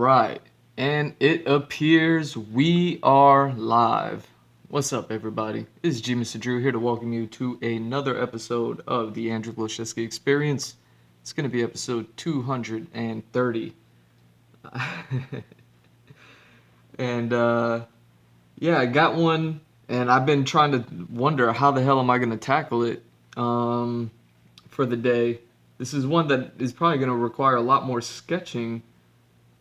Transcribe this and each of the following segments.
right, and it appears we are live. What's up, everybody? This is G Mr. Drew here to welcome you to another episode of the Glowczewski Experience. It's going to be episode 230. and yeah, I got one, and I've been trying to wonder how the hell am I going to tackle it for the day. This is one that is probably going to require a lot more sketching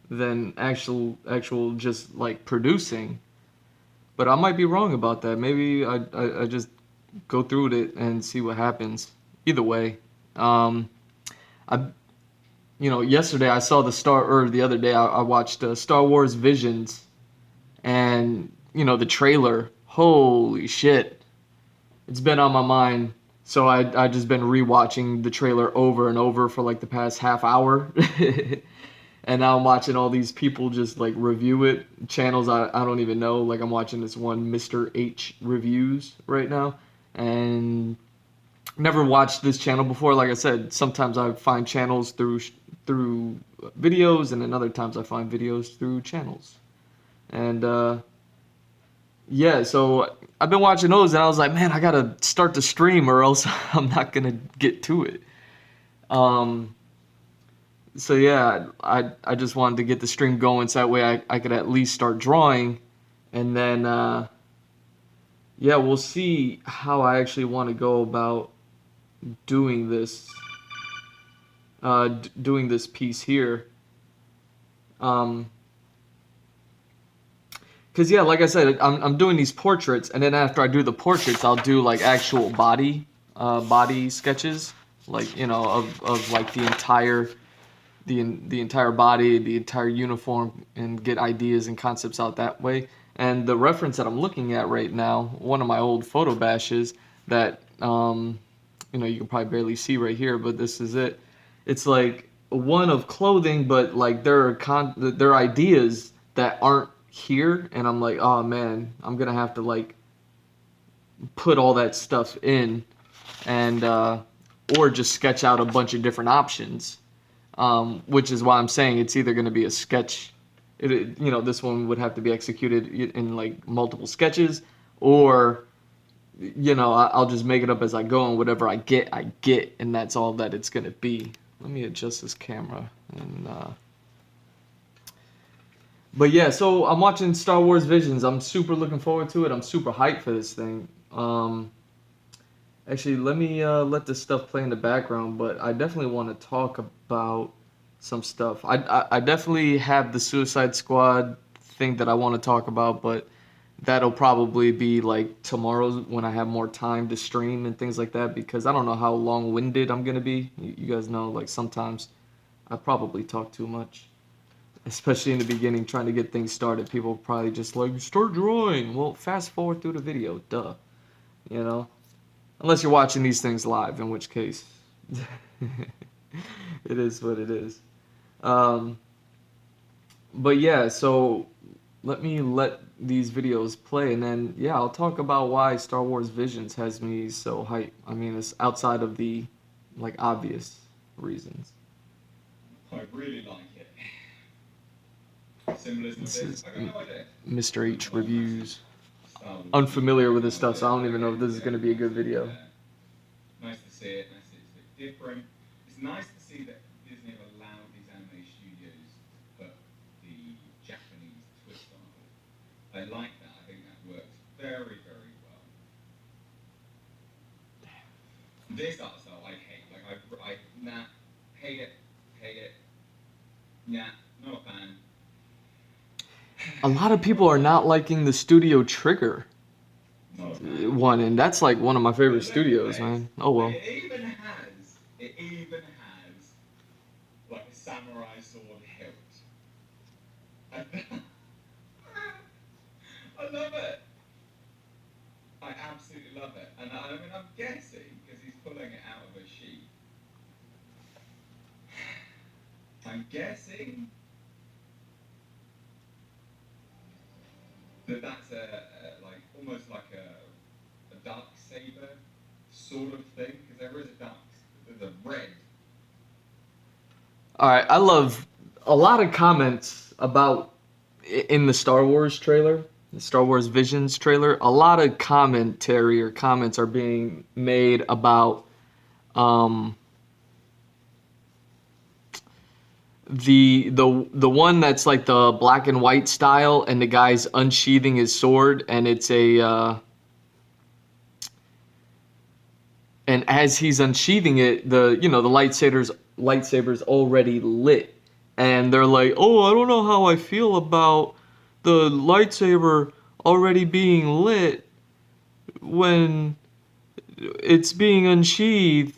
than actual just like producing. But I might be wrong about that. Maybe I just go through with it and see what happens. Either way, I yesterday I saw the other day I watched Star Wars Visions, and the trailer. Holy shit, it's been on my mind. So I just been rewatching the trailer over and over for like the past half hour. And now I'm watching all these people just like review it. Channels I don't even know. Like I'm watching this one Mr. H reviews right now. And never watched this channel before. Like I said, sometimes I find channels through videos, and then other times I find videos through channels. And yeah, so I've been watching those, and I was like, man, I gotta start the stream or else I'm not gonna get to it. So yeah, I just wanted to get the stream going so that way I could at least start drawing, and then yeah, we'll see how I actually want to go about doing this doing this piece here. Cause yeah, like I said, I'm doing these portraits, and then after I do the portraits, I'll do like actual body sketches, like of like the entire body, the entire uniform, and get ideas and concepts out that way. And the reference that I'm looking at right now, one of my old photo bashes that you can probably barely see right here, but this is it. It's like one of clothing, but like there are ideas that aren't here, and I'm like, oh man, I'm gonna have to like put all that stuff in, and or just sketch out a bunch of different options. Which is why I'm saying it's either going to be a sketch, this one would have to be executed in like multiple sketches, or, I'll just make it up as I go, and whatever I get, and that's all that it's going to be. Let me adjust this camera. But yeah, so I'm watching Star Wars Visions. I'm super looking forward to it. I'm super hyped for this thing. Actually, let me let this stuff play in the background, but I definitely want to talk about some stuff. I definitely have the Suicide Squad thing that I want to talk about, but that'll probably be like tomorrow when I have more time to stream and things like that, because I don't know how long-winded I'm going to be. You guys know, like sometimes I probably talk too much, especially in the beginning trying to get things started. People probably just like, start drawing. Well, fast forward through the video, duh, you know? Unless you're watching these things live, in which case it is what it is. But yeah, so let these videos play, and then yeah, I'll talk about why Star Wars Visions has me so hyped. I mean, it's outside of the like obvious reasons. I really like it. Symbolism of This is this. I got no idea. Mr. H reviews. Unfamiliar with this stuff, so I don't even know if this is going to be a good video. Nice to see it. Nice to see it's different. It's nice to see that Disney have allowed these anime studios to put the Japanese twist on it. I like that. I think that works very, very well. This art style I hate. Like I hate it. Nah, not a fan. A lot of people are not liking the Studio Trigger one, and that's like one of my favorite studios, man. Oh well. It even has like a samurai sword hilt. I love it. I absolutely love it. And I mean, I'm guessing, because he's pulling it out of a sheet, I'm guessing that's like almost like a dark saber sort of thing, because there is there's a red. All right, I love a lot of comments about in the Star Wars trailer, the Star Wars Visions trailer, a lot of commentary or comments are being made about um, the one that's like the black and white style, and the guy's unsheathing his sword, and it's a and as he's unsheathing it, the lightsabers already lit, and they're like, oh, I don't know how I feel about the lightsaber already being lit when it's being unsheathed.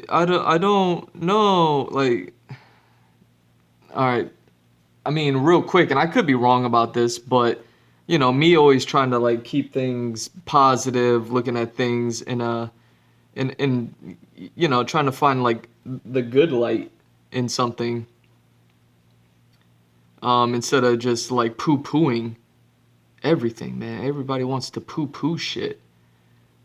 I don't know. Like, all right. I mean, real quick, and I could be wrong about this, but me always trying to like keep things positive, looking at things in trying to find like the good light in something, instead of just like poo-pooing everything, man. Everybody wants to poo-poo shit.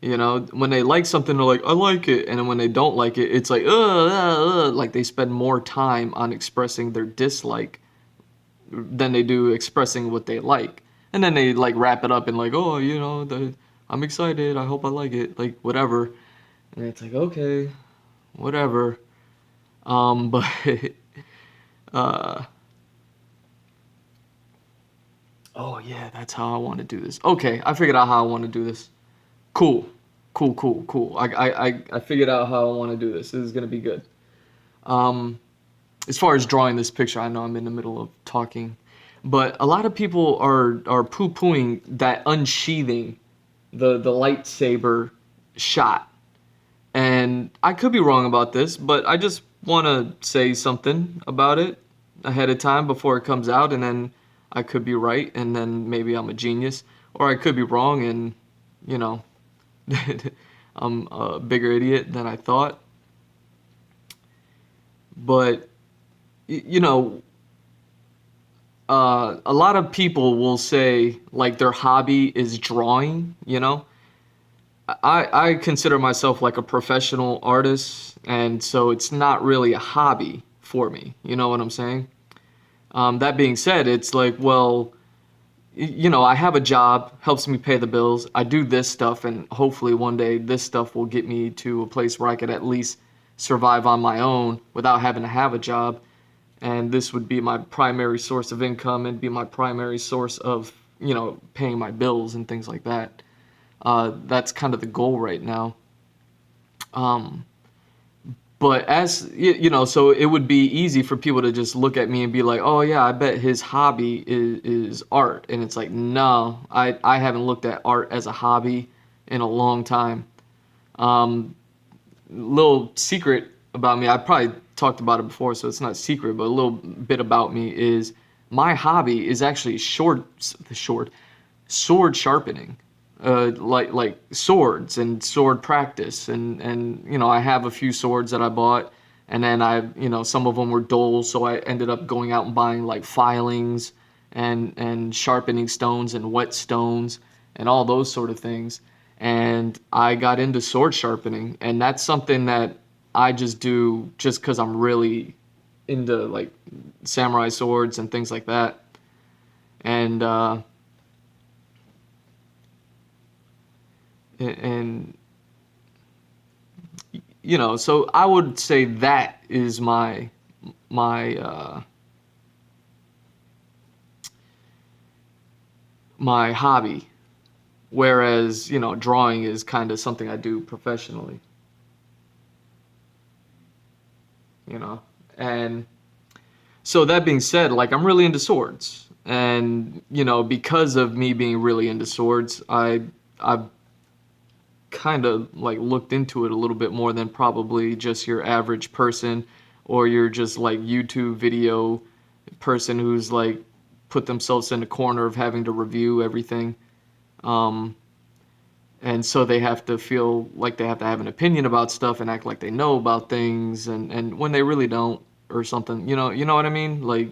When they like something, they're like, I like it. And then when they don't like it, it's like, like they spend more time on expressing their dislike than they do expressing what they like. And then they like wrap it up in like, oh, I'm excited. I hope I like it. Like, whatever. And it's like, okay, whatever. But, uh, oh yeah, that's how I want to do this. Okay, I figured out how I want to do this. Cool, cool, cool, cool. I figured out how I want to do this. This is gonna be good. Um, as far as drawing this picture, I know I'm in the middle of talking, but a lot of people are poo-pooing that unsheathing the lightsaber shot, and I could be wrong about this, but I just want to say something about it ahead of time before it comes out, and then I could be right, and then maybe I'm a genius, or I could be wrong, and you know I'm a bigger idiot than I thought. But you know, a lot of people will say like their hobby is drawing. I consider myself like a professional artist, and so it's not really a hobby for me. You know what I'm saying? That being said, it's like, well, I have a job, helps me pay the bills. I do this stuff, and hopefully one day this stuff will get me to a place where I could at least survive on my own without having to have a job. And this would be my primary source of income and be my primary source of, paying my bills and things like that. That's kind of the goal right now. Um, But so it would be easy for people to just look at me and be like, "Oh yeah, I bet his hobby is art." And it's like, "No, I haven't looked at art as a hobby in a long time." Um, Little secret about me, I probably talked about it before, so it's not secret, but a little bit about me is my hobby is actually short sword sharpening, like swords and sword practice, and I have a few swords that I bought, and then some of them were dull, so I ended up going out and buying like filings and sharpening stones and whetstones and all those sort of things, and I got into sword sharpening, and that's something that I just do just because I'm really into like samurai swords and things like that, and and so I would say that is my my hobby, whereas drawing is kind of something I do professionally. you know and so that being said, like, I'm really into swords, and because of me being really into swords, I've kind of like looked into it a little bit more than probably just your average person, or your just like YouTube video person who's like put themselves in a corner of having to review everything. Um, and so they have to feel like they have to have an opinion about stuff and act like they know about things, and when they really don't, or something. You know what I mean? Like,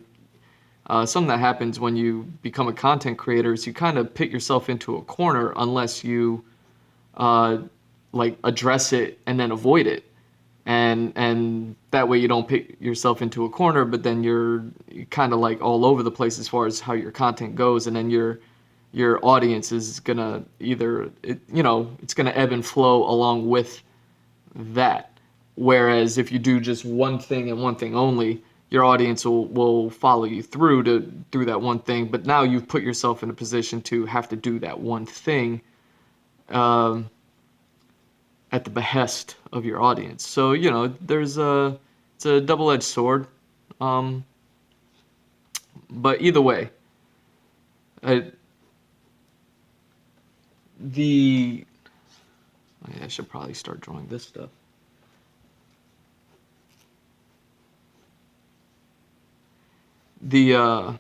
something that happens when you become a content creator is you kind of put yourself into a corner unless you uh, like address it and then avoid it. and that way you don't pick yourself into a corner, but then you're kind of like all over the place as far as how your content goes, and then your audience is gonna either it's gonna ebb and flow along with that. Whereas if you do just one thing and one thing only, your audience will follow you through that one thing. But now you've put yourself in a position to have to do that one thing um, at the behest of your audience. So it's a double-edged sword. Um, but either way, uh, the I should probably start drawing this stuff. The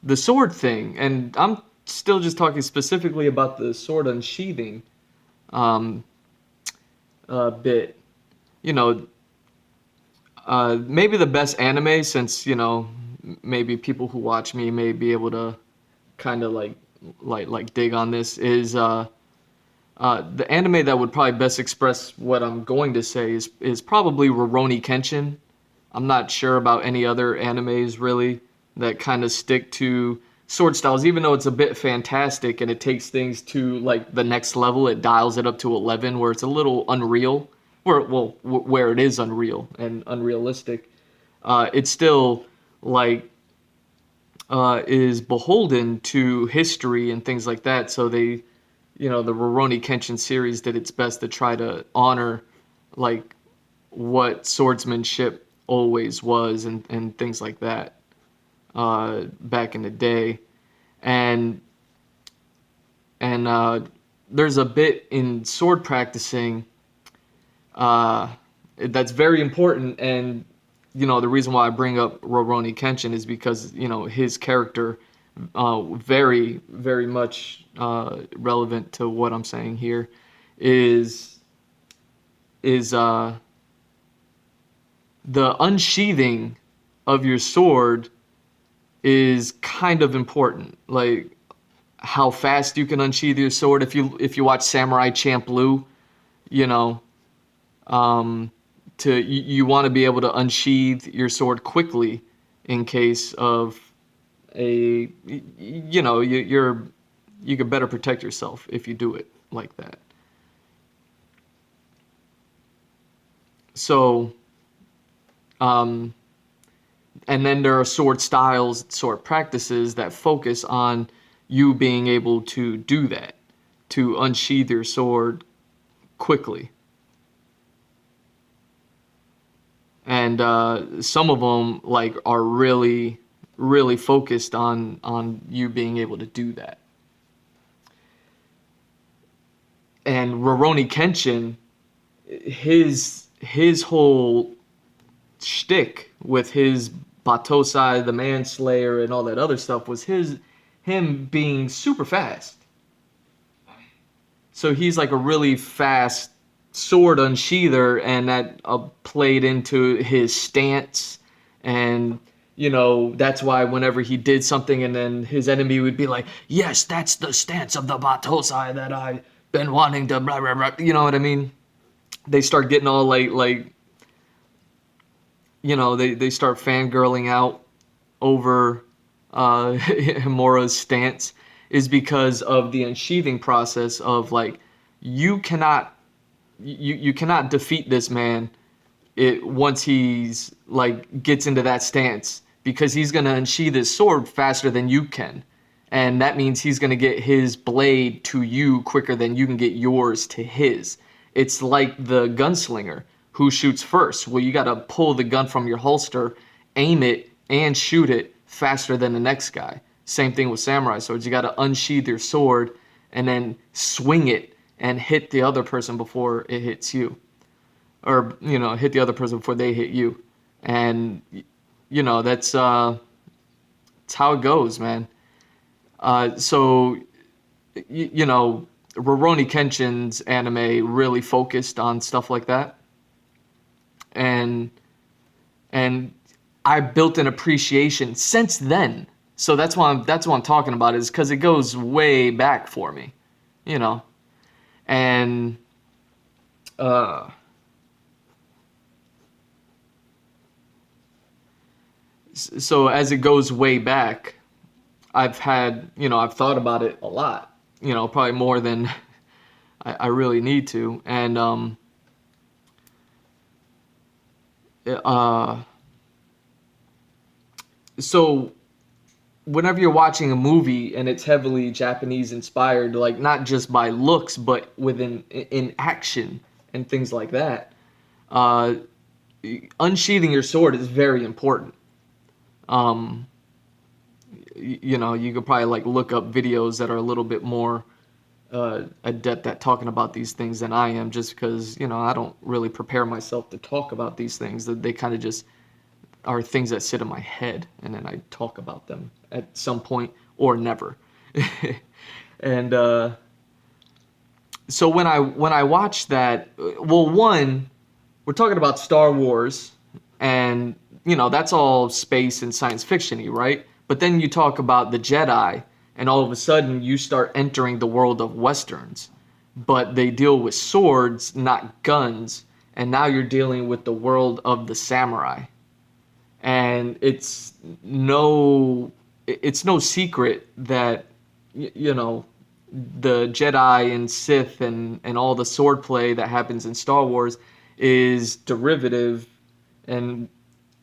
the sword thing, and I'm still just talking specifically about the sword unsheathing um, bit. You know, maybe the best anime, since maybe people who watch me may be able to kind of like dig on this, is the anime that would probably best express what I'm going to say is probably Rurouni Kenshin. I'm not sure about any other animes really that kind of stick to sword styles, even though it's a bit fantastic and it takes things to like the next level. It dials it up to 11, where it's a little unreal, where it is unreal and unrealistic. It's still like is beholden to history and things like that. So the Rurouni Kenshin series did its best to try to honor like what swordsmanship always was and things like that back in the day. And and there's a bit in sword practicing uh, that's very important. And the reason why I bring up Rurouni Kenshin is because his character very very much relevant to what I'm saying here is is the unsheathing of your sword is kind of important. Like how fast you can unsheath your sword. If you watch Samurai Champloo, you know, um, you want to be able to unsheath your sword quickly in case of a you could better protect yourself if you do it like that. So um, and then there are sword styles, sword practices that focus on you being able to do that, to unsheath your sword quickly. And some of them like are really, really focused on you being able to do that. And Rurouni Kenshin, his whole shtick with his Batosai, the Manslayer, and all that other stuff was him being super fast. So he's like a really fast sword unsheather, and that played into his stance. And that's why whenever he did something, and then his enemy would be like, "Yes, that's the stance of the Batosai that I've been wanting to." Blah, blah, blah. You know what I mean? They start getting all like they start fangirling out over Himura's stance, is because of the unsheathing process of like you cannot you cannot defeat this man once he's like gets into that stance, because he's going to unsheath his sword faster than you can, and that means he's going to get his blade to you quicker than you can get yours to his. It's like the gunslinger who shoots first. Well, you got to pull the gun from your holster, aim it, and shoot it faster than the next guy. Same thing with samurai swords. You got to unsheath your sword and then swing it and hit the other person before it hits you, or hit the other person before they hit you. And that's how it goes, man. So Rurouni Kenshin's anime really focused on stuff like that, and and I built an appreciation since then. So that's what I'm talking about, is because it goes way back for me, you know. And So as it goes way back, I've thought about it a lot, probably more than I really need to. And uh, so whenever you're watching a movie and it's heavily Japanese inspired, like not just by looks, but within in action and things like that, uh, unsheathing your sword is very important. Um, you could probably like look up videos that are a little bit more adept at talking about these things than I am, just because I don't really prepare myself to talk about these things. That they kind of just are things that sit in my head, and then I talk about them at some point or never. And so when I watch that, well, one, we're talking about Star Wars, and that's all space and science fictiony, right? But then you talk about the Jedi, and all of a sudden you start entering the world of westerns, but they deal with swords, not guns, and now you're dealing with the world of the samurai, and it's no secret that the Jedi and Sith and all the swordplay that happens in Star Wars is derivative, and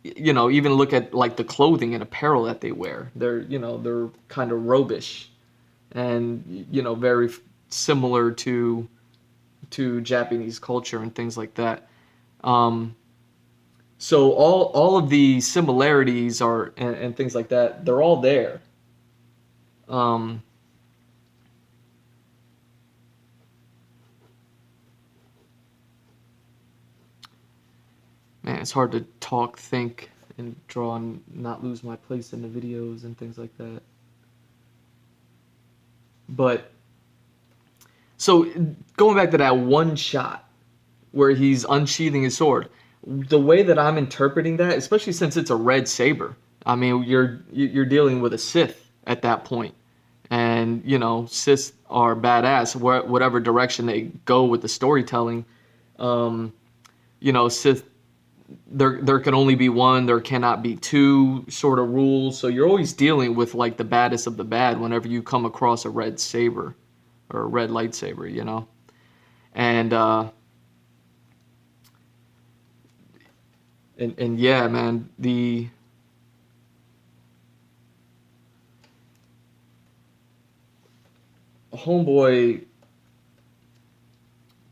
even look at like the clothing and apparel that they wear. They're kind of robish, and very similar to Japanese culture and things like that. Um, so all of the similarities are and things like that. They're all there. Um, Man, it's hard to talk, think, and draw and not lose my place in the videos and things like that. But so going back to that one shot where he's unsheathing his sword, the way that I'm interpreting that, especially since it's a red saber, I mean you're dealing with a Sith at that point, and Sith are badass. Whatever direction they go with the storytelling, Sith, there can only be one, there cannot be two sort of rules. So you're always dealing with like the baddest of the bad whenever you come across a red saber or a red lightsaber. And and yeah, man, the homeboy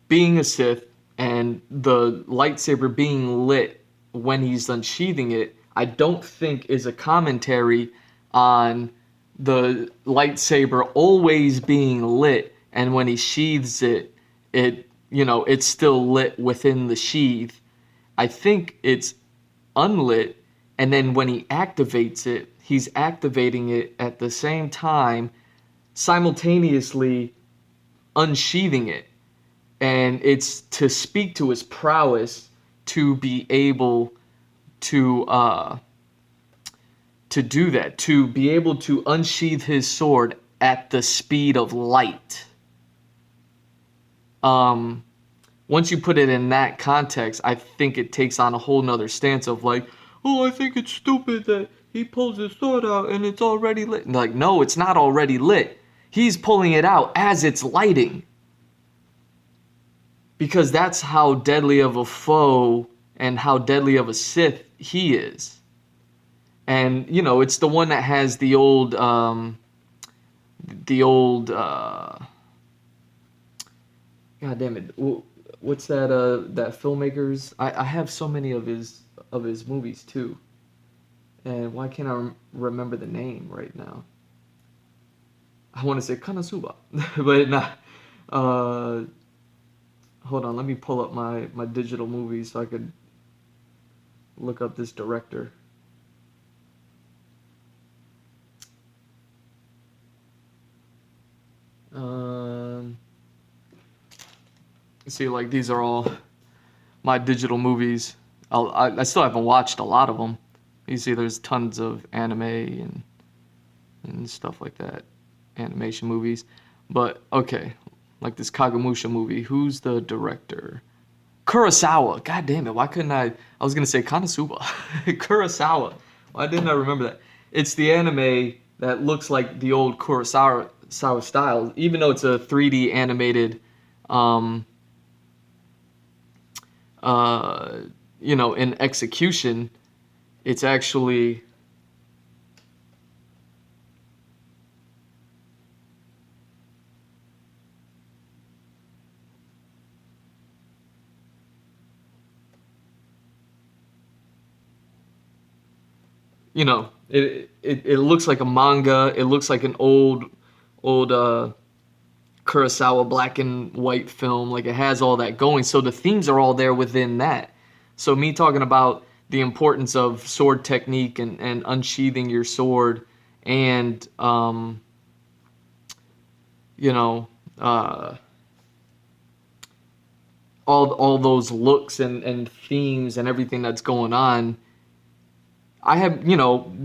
being a Sith and the lightsaber being lit when he's unsheathing it, I don't think is a commentary on the lightsaber always being lit, and when he sheathes it, it's still lit within the sheath. I think it's unlit, and then when he activates it, he's activating it at the same time, simultaneously unsheathing it, and it's to speak to his prowess to be able to do that, to be able to unsheath his sword at the speed of light. Um, Once you put it in that context, I think it takes on a whole nother stance of like, oh, I think it's stupid that he pulls his sword out and it's already lit. And like, no, it's not already lit. He's pulling it out as it's lighting, because that's how deadly of a foe and how deadly of a Sith he is. And it's the one that has the old God damn it, what's that filmmakers? I have so many of his movies too, and why can't I remember the name right now? I want to say Kanasuba, but not. Uh, Hold on, let me pull up my digital movies so I could look up this director. Um, See, like these are all my digital movies. I still haven't watched a lot of them. You see, there's tons of anime and stuff like that, animation movies. But okay, like this Kagemusha movie. Who's the director? Kurosawa. God damn it! Why couldn't I? I was gonna say Konosuba. Kurosawa. Why didn't I remember that? It's the anime that looks like the old Kurosawa style, even though it's a 3D animated, um, uh, in execution. It's actually, it looks like a manga. It looks like an old Kurosawa black and white film. Like it has all that going. So the themes are all there within that. So me talking about the importance of sword technique and unsheathing your sword and you know uh, all those looks and themes and everything that's going on. I have,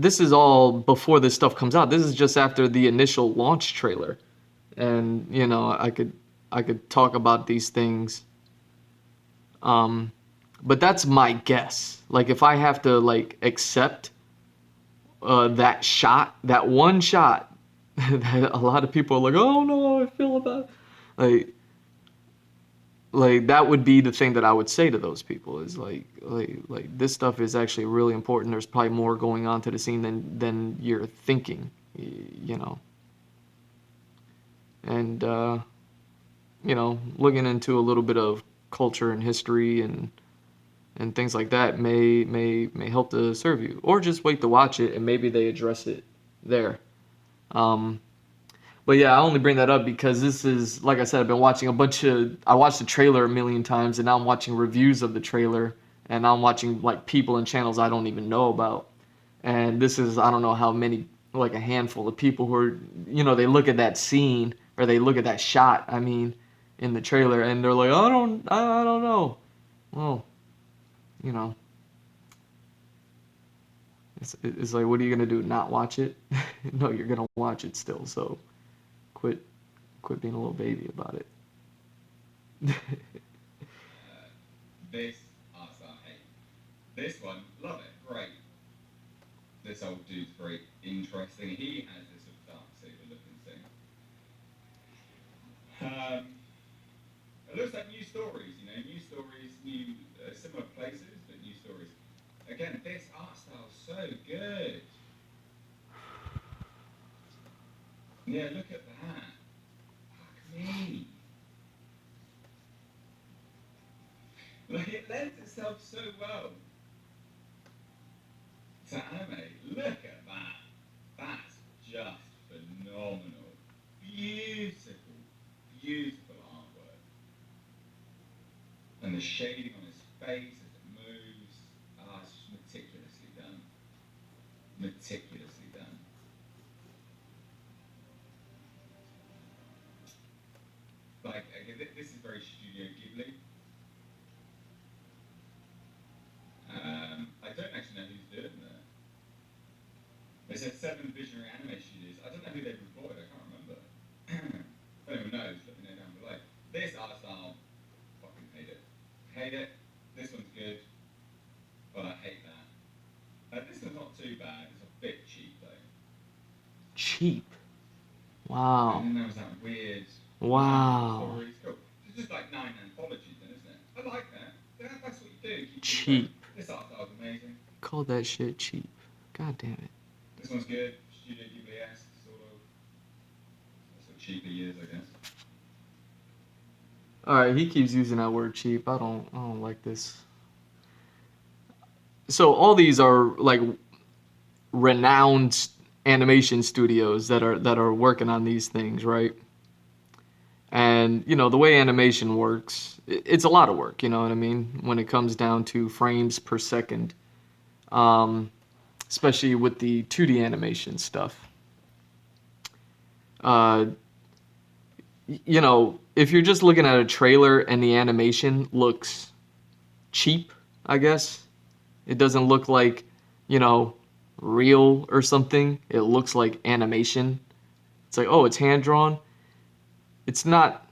this is all before this stuff comes out. This is just after the initial launch trailer. And, I could talk about these things. Um, but that's my guess. Like if I have to like accept that shot, that one shot that a lot of people are like, "Oh no, I feel about," like that would be the thing that I would say to those people is like this stuff is actually really important. There's probably more going on to the scene than you're thinking, you know. And looking into a little bit of culture and history and things like that may help to serve you, or just wait to watch it and maybe they address it there. Um, But yeah, I only bring that up because this is, like I said, I've been watching I watched the trailer a million times and now I'm watching reviews of the trailer and now I'm watching like people and channels I don't even know about. And this is, I don't know how many, like a handful of people who are, they look at that scene or they look at that shot, I mean, in the trailer and they're like, I don't know. Well, you know, it's like, what are you going to do? Not watch it? No, you're going to watch it still. So quit, quit being a little baby about it. This art style, hate. This one, love it, great. This old dude's very interesting. He has this sort of dark saber looking thing. It looks like new stories, new stories, new similar places, but new stories. Again, this art style's so good. Yeah, look at that. Fuck me. Like it lends itself so well to anime. Look at that. That's just phenomenal. Beautiful, beautiful artwork. And the shading on his face as it moves. Ah, it's just meticulously done. Meticulously done. Like, this is very Studio Ghibli. I don't actually know who's doing that. They said 7 visionary anime studios. I don't know who they've employed, I can't remember. If anyone knows, let me know down below. This art style, fucking hate it. Hate it. This one's good, but I hate that. This one's not too bad. It's a bit cheap though. Cheap. And Wow. then there was that weird Wow. stories. Cool. It's just like 9 anthologies then, isn't it? I like that. That's what you do. Keep Cheap. this art style's amazing. Call that shit cheap. God damn it. This one's good. Studio Ghibli-esque, sort of. That's what cheaper years, I guess. All right, he keeps using that word cheap. I don't like this. So all these are like renowned animation studios that are working on these things, right? And the way animation works, it's a lot of work. You know what I mean? When it comes down to frames per second, um, especially with the 2D animation stuff. Uh, if you're just looking at a trailer and the animation looks cheap, I guess it doesn't look like, you know, real or something. It looks like animation. It's like, oh, it's hand drawn. It's not.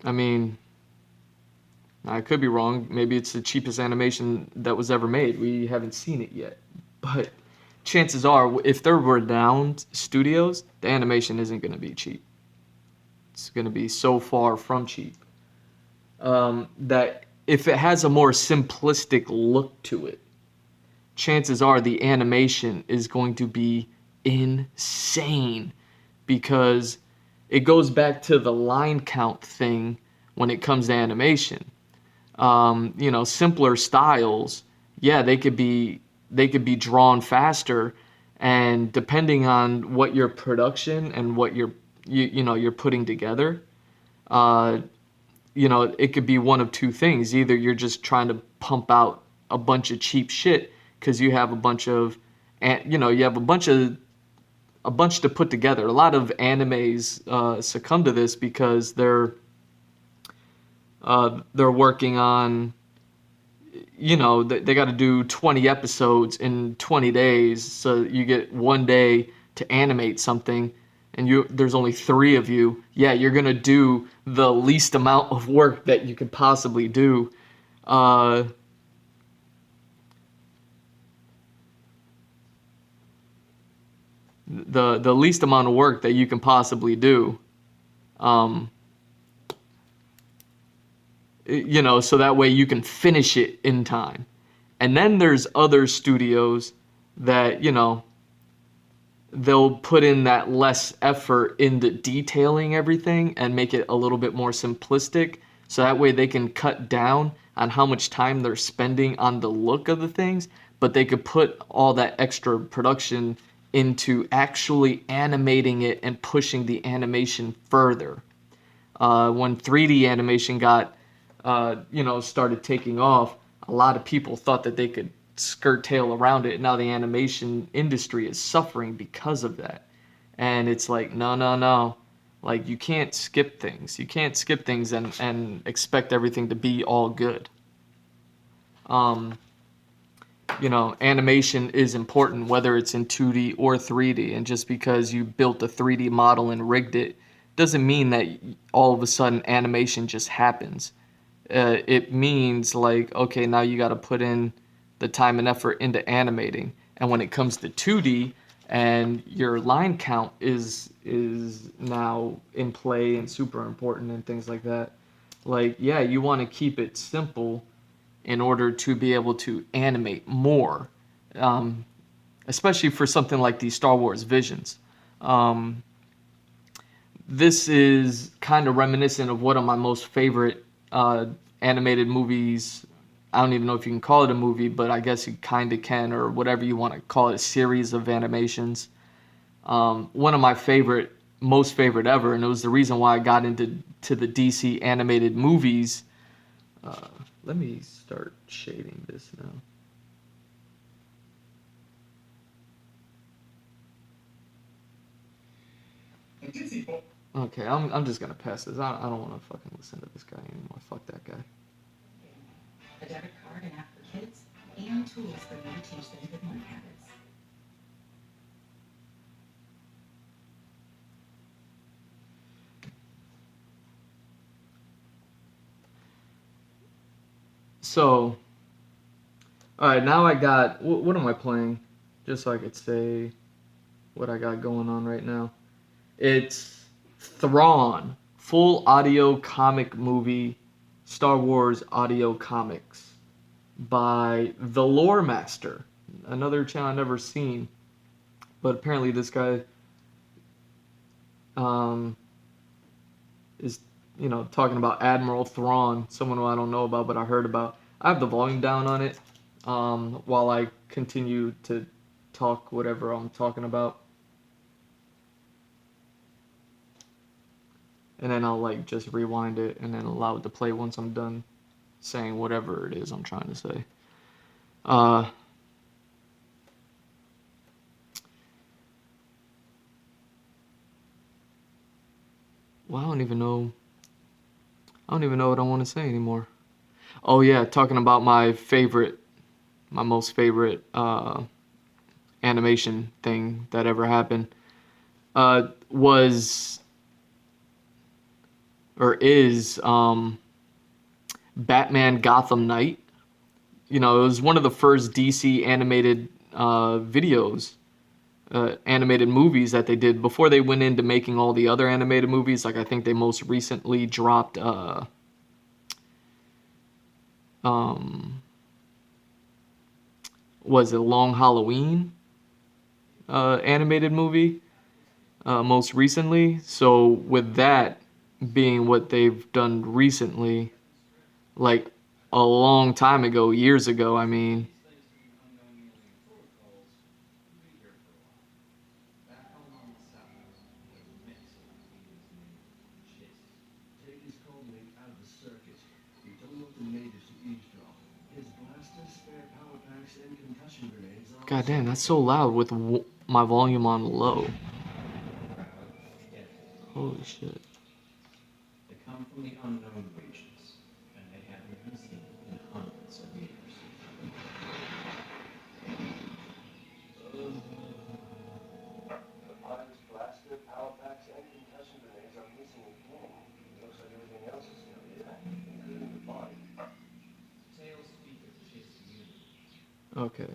I mean, I could be wrong. Maybe it's the cheapest animation that was ever made. We haven't seen it yet. but chances are, if they're renowned studios, the animation isn't going to be cheap. It's going to be so far from cheap that if it has a more simplistic look to it, chances are the animation is going to be insane because it goes back to the line count thing when it comes to animation. Simpler styles, yeah, they could be drawn faster, and depending on what your production and what you're putting together, uh, it could be one of two things. Either you're just trying to pump out a bunch of cheap shit because you have a bunch of, and you have a bunch to put together. A lot of animes succumb to this because they're working on, they got to do 20 episodes in 20 days, so you get one day to animate something, and there's only 3 of you. Yeah, you're gonna do the least amount of work that you could possibly do. Uh, the least amount of work that you can possibly do. Um, so that way you can finish it in time. And then there's other studios that, they'll put in that less effort into detailing everything and make it a little bit more simplistic. So that way they can cut down on how much time they're spending on the look of the things, but they could put all that extra production into actually animating it and pushing the animation further. When 3D animation started taking off, a lot of people thought that they could skirt tail around it. And now the animation industry is suffering because of that. And it's like, no, no, no. Like, you can't skip things. You can't skip things and expect everything to be all good. Um, Animation is important, whether it's in 2D or 3D. And just because you built a 3D model and rigged it doesn't mean that all of a sudden animation just happens. It means like, okay, now you got to put in the time and effort into animating. And when it comes to 2D and your line count is now in play and super important and things like that, like, yeah, you want to keep it simple in order to be able to animate more, um, especially for something like these Star Wars Visions. Um, this is kind of reminiscent of one of my most favorite animated movies. I don't even know if you can call it a movie, but I guess you kind of can, or whatever you want to call it, a series of animations. One of my most favorite ever, and it was the reason why I got into the DC animated movies. Let me start shading this now. I did see Bob. Okay, I'm just gonna pass this. I don't want to fucking listen to this guy anymore. Fuck that guy. A debit card, an app for kids, and tools for you to teach them good money habits. So, all right, now I got. What am I playing? Just so I could say what I got going on right now. It's Thrawn, full audio comic movie, Star Wars audio comics by The Lore Master, another channel I've never seen, but apparently this guy um, is talking about Admiral Thrawn, someone who I don't know about but I heard about. I have the volume down on it while I continue to talk whatever I'm talking about. And then I'll like just rewind it and then allow it to play once I'm done saying whatever it is I'm trying to say. Uh, well, I don't even know. I don't even know what I want to say anymore. Oh yeah, talking about my most favorite animation thing that ever happened was or is Batman Gotham Knight. It was one of the first DC animated videos, animated movies that they did before they went into making all the other animated movies. Like I think they most recently dropped um, was it Long Halloween animated movie most recently. So with that being what they've done recently, like a long time ago, years ago, I mean, Back home on the south, there's a mix of aliens named Chiss. Take his codename out of the circuit. We don't want the natives to eavesdrop. His blasters, spare power packs, and concussion grenades are god also damn, that's so taken. loud with my volume on low. Proud, deadly Holy shit. They come from the unknown regions, and they haven't been seen in hundreds of years. The pilot's blaster, power packs, and concussion grenades are missing again. Looks like everything else is still here, including the body. Tales speak of Chiss unity. Okay.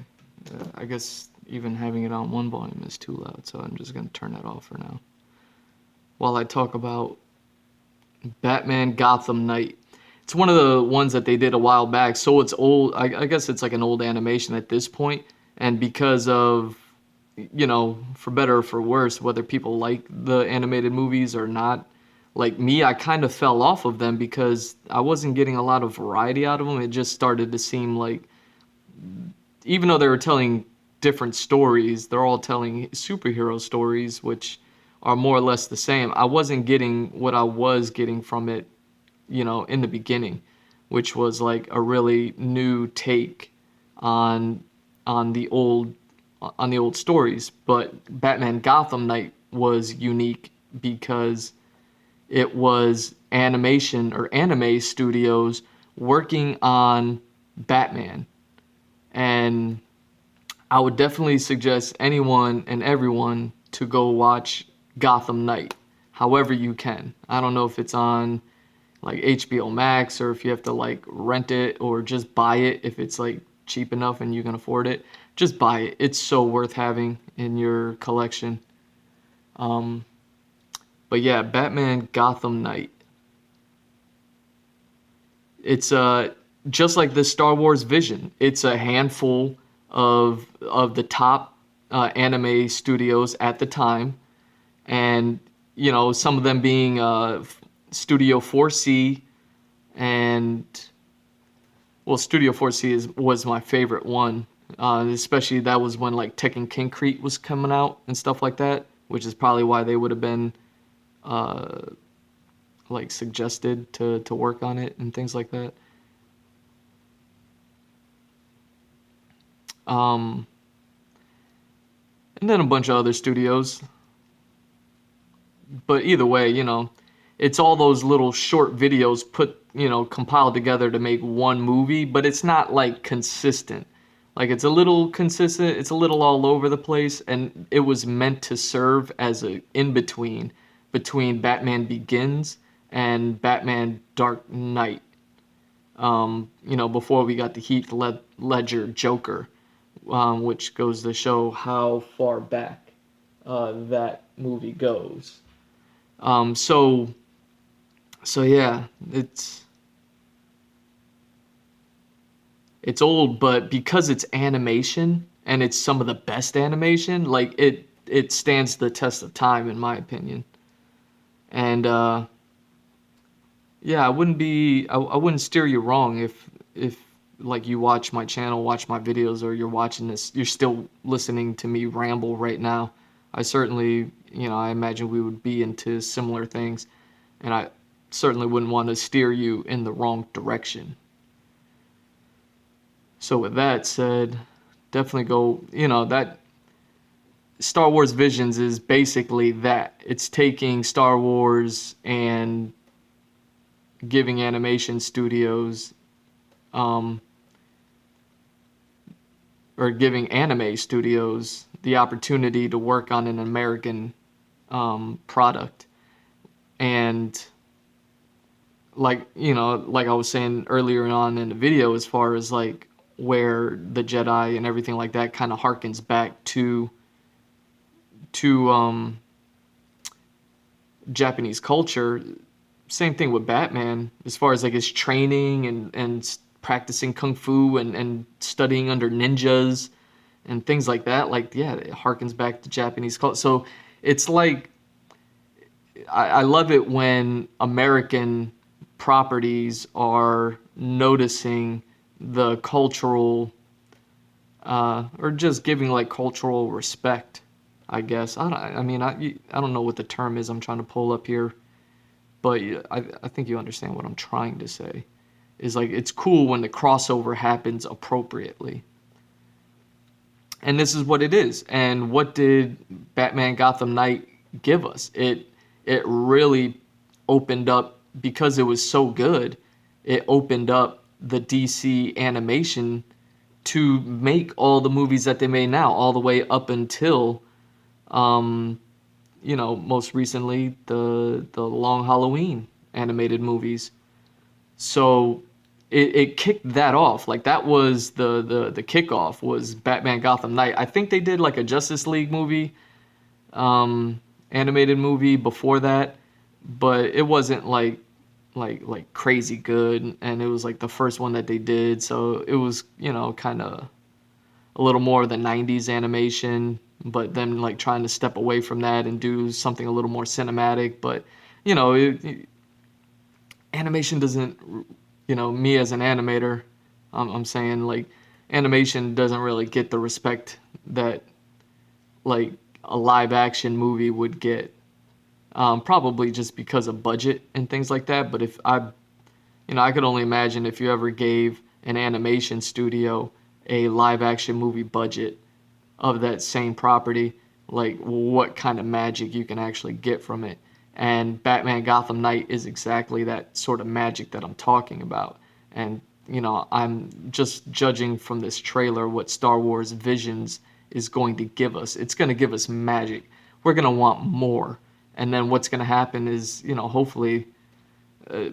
I guess even having it on one volume is too loud, so I'm just gonna turn that off for now. While I talk about Batman Gotham Knight. It's one of the ones that they did a while back, so it's old. I guess it's like an old animation at this point, and because of, for better or for worse, whether people like the animated movies or not, like me, I kind of fell off of them because I wasn't getting a lot of variety out of them. It just started to seem like, even though they were telling different stories, they're all telling superhero stories, which are more or less the same. I wasn't getting what I was getting from it, in the beginning, which was like a really new take on on the old on the old stories. But Batman Gotham Knight was unique because it was animation or anime studios working on Batman. And I would definitely suggest anyone and everyone to go watch Gotham Knight, however you can. I don't know if it's on like HBO Max or if you have to like rent it or just buy it if it's like cheap enough and you can afford it. Just buy it. It's so worth having in your collection. Um, but yeah, Batman Gotham Knight. It's just like the Star Wars Vision. It's a handful of the top anime studios at the time, and some of them being Studio 4C and well, Studio 4C was my favorite one. Especially that was when like Tekken Concrete was coming out and stuff like that, which is probably why they would have been uh, like suggested to work on it and things like that. Um, and then a bunch of other studios. But either way, it's all those little short videos put, compiled together to make one movie, but it's not like consistent. Like it's a little consistent, it's a little all over the place, and it was meant to serve as a in between Batman Begins and Batman Dark Knight. Before we got the Ledger Joker, which goes to show how far back that movie goes. Um, so so yeah, it's old, but because it's animation and it's some of the best animation, like it stands the test of time in my opinion. And yeah, I wouldn't steer you wrong if like you watch my channel, watch my videos, or you're watching this, you're still listening to me ramble right now. I certainly, I imagine we would be into similar things, and I certainly wouldn't want to steer you in the wrong direction. So with that said, definitely go, that Star Wars Visions is basically that. It's taking Star Wars and giving animation studios um, or giving anime studios the opportunity to work on an American product. And like I was saying earlier on in the video, as far as like where the Jedi and everything like that kind of harkens back to Japanese culture. Same thing with Batman, as far as like his training and practicing kung fu and studying under ninjas and things like that. Like, yeah, it harkens back to Japanese culture. So it's like I love it when American properties are noticing the cultural or just giving like cultural respect. I guess I don't know what the term is I'm trying to pull up here, but I think you understand what I'm trying to say. Is like it's cool when the crossover happens appropriately. And this is what it is. And what did Batman Gotham Knight give us? It really opened up because it was so good. It opened up the DC animation to make all the movies that they made now, all the way up until um, most recently the Long Halloween animated movies. So it kicked that off. Like that was the kickoff was Batman Gotham Knight. I think they did like a Justice League movie, animated movie before that, but it wasn't like crazy good, and it was like the first one that they did. So it was kind of a little more of the 90s animation, but then like trying to step away from that and do something a little more cinematic. But you know, animation doesn't, me as an animator, I'm saying like animation doesn't really get the respect that like a live action movie would get. Probably just because of budget and things like that. But if I could only imagine if you ever gave an animation studio a live action movie budget of that same property, like what kind of magic you can actually get from it. And Batman Gotham Knight is exactly that sort of magic that I'm talking about. And, I'm just judging from this trailer what Star Wars Visions is going to give us. It's going to give us magic. We're going to want more. And then what's going to happen is, hopefully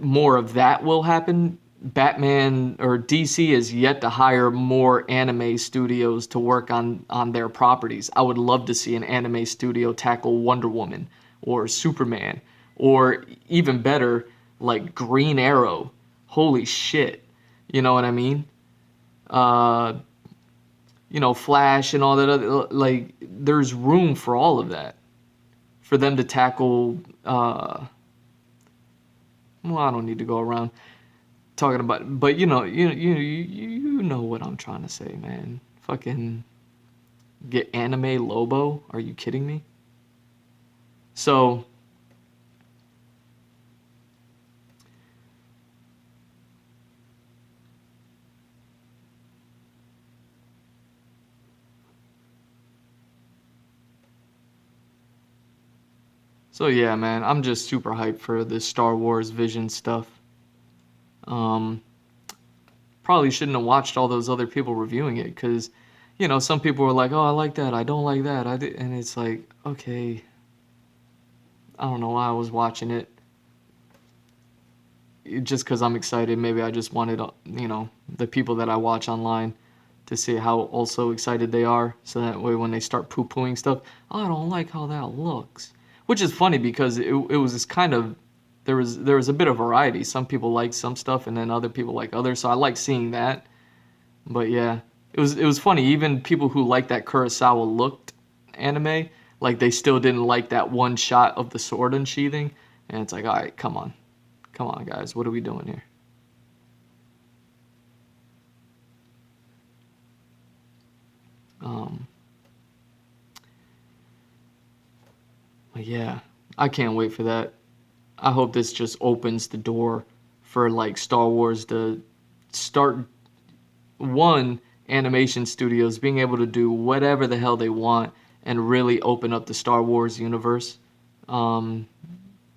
more of that will happen. Batman or DC is yet to hire more anime studios to work on their properties. I would love to see an anime studio tackle Wonder Woman or Superman or even better like Green Arrow. Holy shit. You know what I mean? Uh Flash and all that other like there's room for all of that. For them to tackle well, I don't need to go around talking about, but you know what I'm trying to say, man. Fucking get anime Lobo? Are you kidding me? So yeah, man, I'm just super hyped for this Star Wars Vision stuff. Um, Probably shouldn't have watched all those other people reviewing it because, some people were like, "Oh, I like that. I don't like that." And it's like, okay, I don't know why I was watching it. Just because I'm excited. Maybe I just wanted, the people that I watch online to see how also excited they are. So that way when they start poo-pooing stuff, "Oh, I don't like how that looks." Which is funny because it was this kind of, there was a bit of variety. Some people like some stuff and then other people like others. So I like seeing that. But yeah, it was funny. Even people who like that Kurosawa looked anime, like they still didn't like that one shot of the sword unsheathing. And it's like, all right, come on, guys, what are we doing here? Um, but yeah, I can't wait for that. I hope this just opens the door for like Star Wars to start one animation studios being able to do whatever the hell they want and really open up the Star Wars universe um,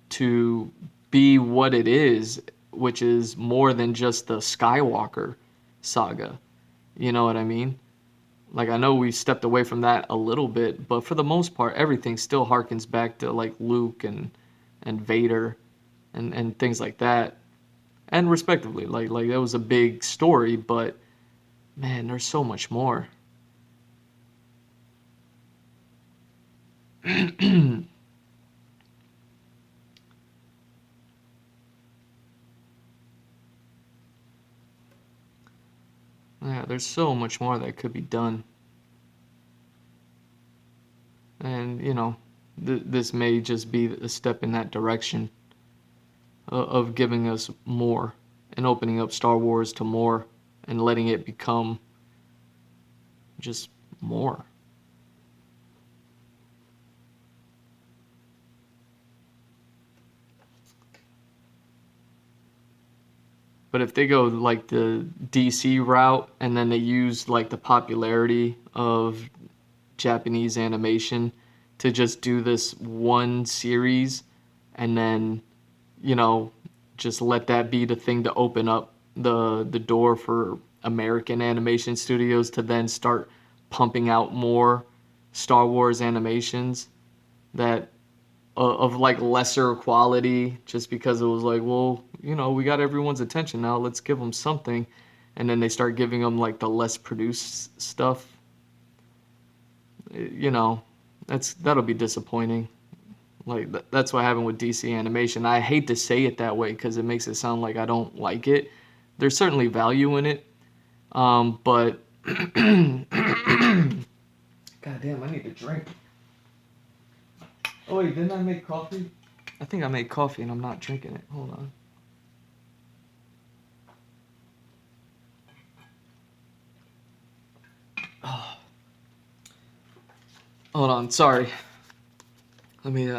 to be what it is, which is more than just the Skywalker saga. You know what I mean? Like I know we stepped away from that a little bit, but for the most part, everything still harkens back to like Luke and Vader and things like that, and respectively. Like that was a big story, but Man, there's so much more. Yeah, there's so much more that could be done. And, this may just be a step in that direction of giving us more and opening up Star Wars to more and letting it become just more. But if they go like the DC route and then they use like the popularity of Japanese animation to just do this one series and then, you know, just let that be the thing to open up the door for American animation studios to then start pumping out more Star Wars animations that of like lesser quality just because it was like, well, we got everyone's attention now, let's give them something. And then they start giving them like the less produced stuff. You know, that'll be disappointing. Like that's what happened with DC animation. I hate to say it that way because it makes it sound like I don't like it. There's certainly value in it, but God damn, I need a drink. Oh wait, didn't I make coffee? I think I made coffee and I'm not drinking it. Hold on. Oh, hold on. Sorry. Let me.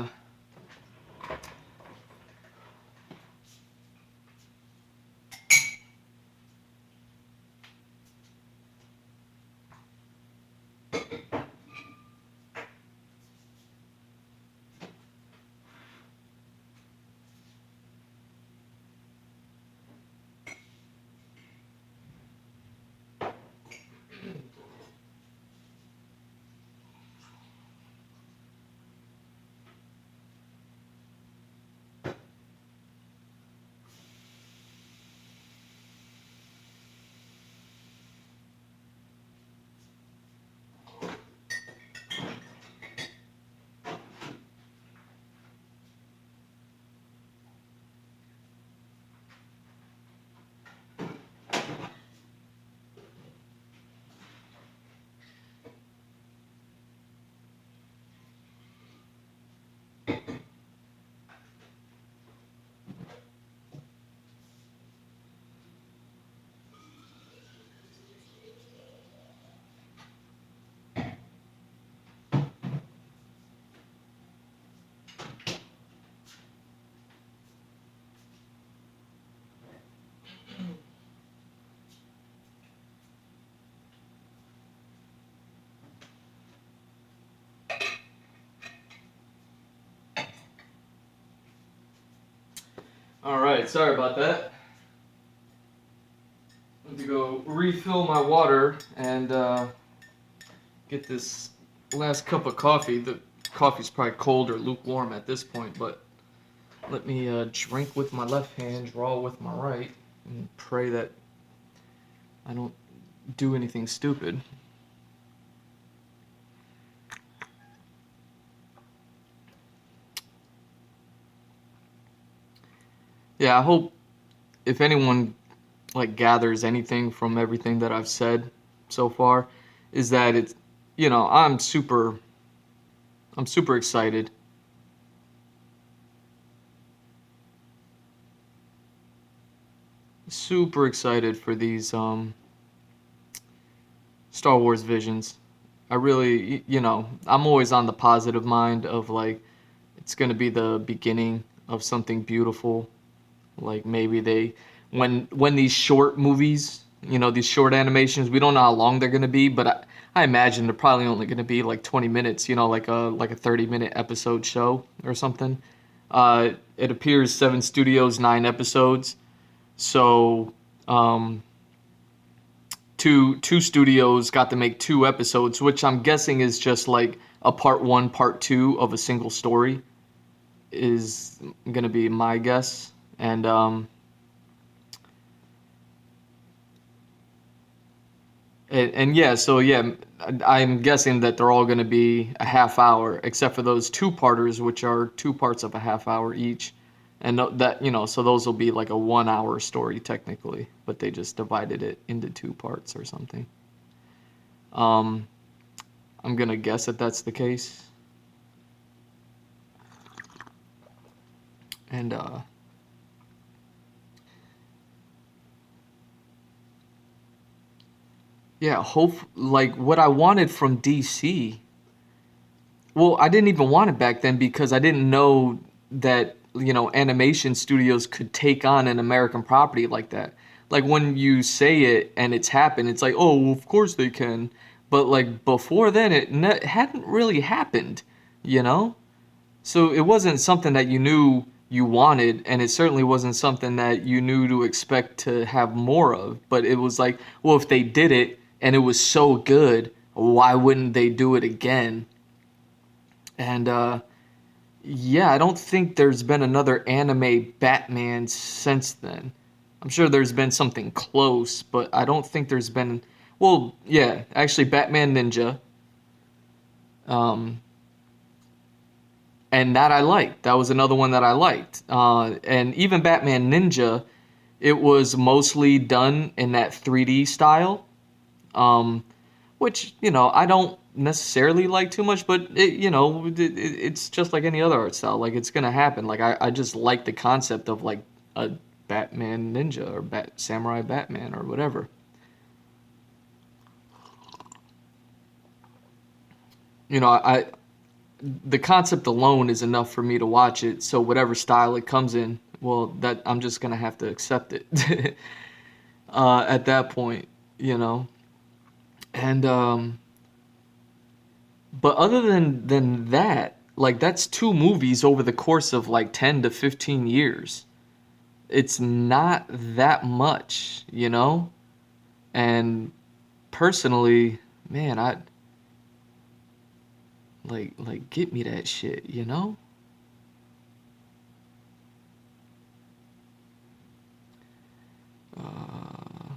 All right. Sorry about that. Let me go refill my water and get this last cup of coffee. The coffee's probably cold or lukewarm at this point, but let me drink with my left hand, draw with my right, and pray that I don't do anything stupid. Yeah, I hope if anyone like gathers anything from everything that I've said so far, is that it's I'm super excited. Super excited for these Star Wars visions. I really, I'm always on the positive mind of like it's going to be the beginning of something beautiful. Like maybe when these short movies, these short animations, we don't know how long they're going to be, but I imagine they're probably only going to be like 20 minutes, like a 30-minute episode show or something. It appears 7 studios, 9 episodes. So, two studios got to make 2 episodes, which I'm guessing is just like a part one, part two of a single story, is gonna be my guess. And And yeah, so yeah, I'm guessing that they're all going to be a half hour, except for those two-parters, which are two parts of a half hour each. And that, so those will be like a 1 hour story technically, but they just divided it into two parts or something. Um, I'm gonna guess that that's the case. And yeah, hope like what I wanted from DC. Well, I didn't even want it back then because I didn't know that, animation studios could take on an American property like that. Like when you say it and it's happened, it's like, oh, well, of course they can. But like before then, it hadn't really happened, you know? So it wasn't something that you knew you wanted, and it certainly wasn't something that you knew to expect to have more of. But it was like, well, if they did it and it was so good, why wouldn't they do it again? And yeah, I don't think there's been another anime Batman since then. I'm sure there's been something close, but I don't think there's been. Well, yeah, actually, Batman Ninja, um, and that I liked. That was another one that I liked. And even Batman Ninja, it was mostly done in that 3D style, um, which I don't necessarily like too much, but it's just like any other art style. Like it's gonna happen. Like I just like the concept of like a Batman Ninja or Samurai Batman or whatever. I the concept alone is enough for me to watch it. So whatever style it comes in, well, that I'm just gonna have to accept it at that point, you know. And but other than that, like that's two movies over the course of like 10 to 15 years. It's not that much, you know? And personally, man, I like get me that shit, you know? Uh,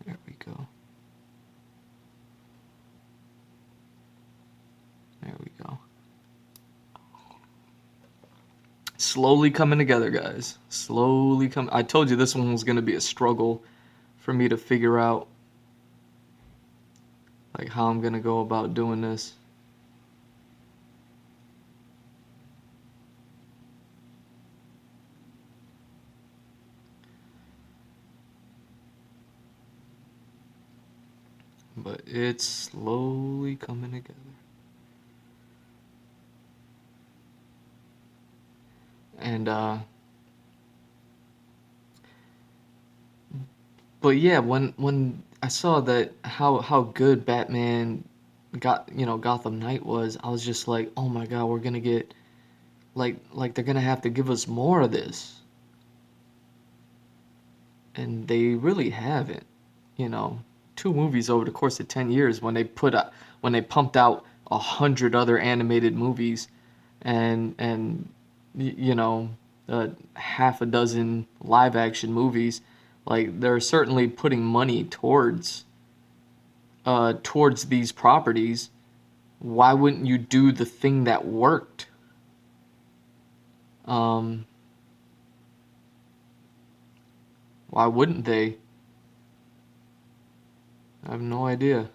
there we go. There we go. Slowly coming together, guys. Slowly come. I told you this one was gonna be a struggle for me to figure out like how I'm gonna go about doing this. But it's slowly coming together. And but yeah, when I saw that how good Batman got, Gotham Knight was, I was just like, "Oh my God, we're going to get like they're going to have to give us more of this." And they really haven't, you know. Two movies over the course of 10 years when they pumped out 100 other animated movies and you know, half a dozen live action movies, like they're certainly putting money towards these properties. Why wouldn't you do the thing that worked? Um, why wouldn't they? I have no idea.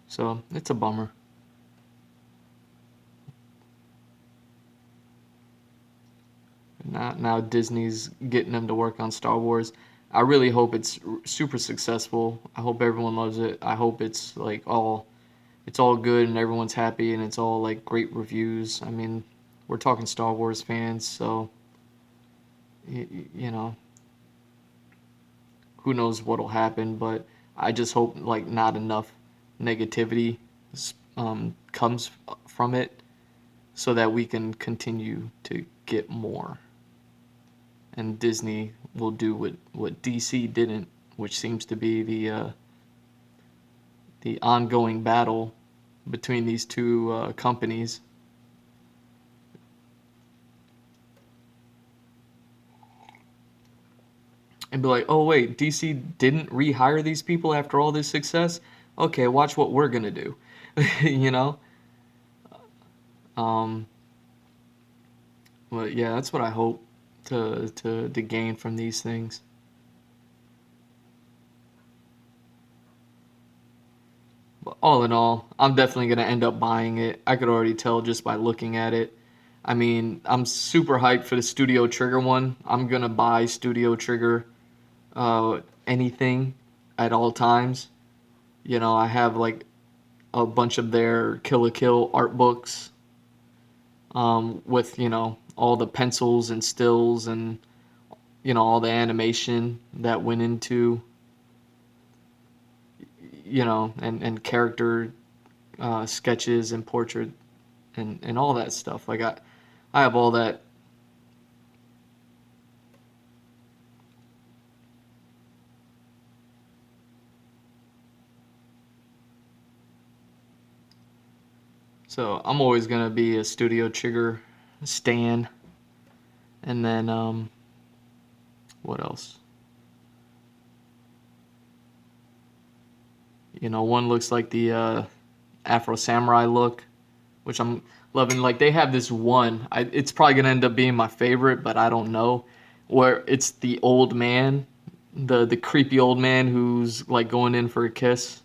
So it's a bummer. Now Disney's getting them to work on Star Wars. I really hope it's super successful. I hope everyone loves it. I hope it's all good and everyone's happy and it's all like great reviews. I mean, we're talking Star Wars fans, so you know, who knows what'll happen, but I just hope like not enough negativity comes from it so that we can continue to get more. And Disney will do what DC didn't, which seems to be the ongoing battle between these two companies. and be like, oh wait, DC didn't rehire these people after all this success. Okay, watch what we're gonna do. you know. Um, but yeah, that's what I hope to gain from these things. But all in all, I'm definitely gonna end up buying it. I could already tell just by looking at it. I mean, I'm super hyped for the Studio Trigger one. I'm gonna buy Studio Trigger anything at all times. You know, I have like a bunch of their Kill la Kill art books with, all the pencils and stills and, all the animation that went into, and character sketches and portrait and all that stuff. Like I have all that. So I'm always gonna be a Studio Trigger stan. And then what else? One looks like the Afro Samurai look, which I'm loving. Like they have this one. It's probably gonna end up being my favorite, but I don't know. Where it's the old man, the creepy old man who's like going in for a kiss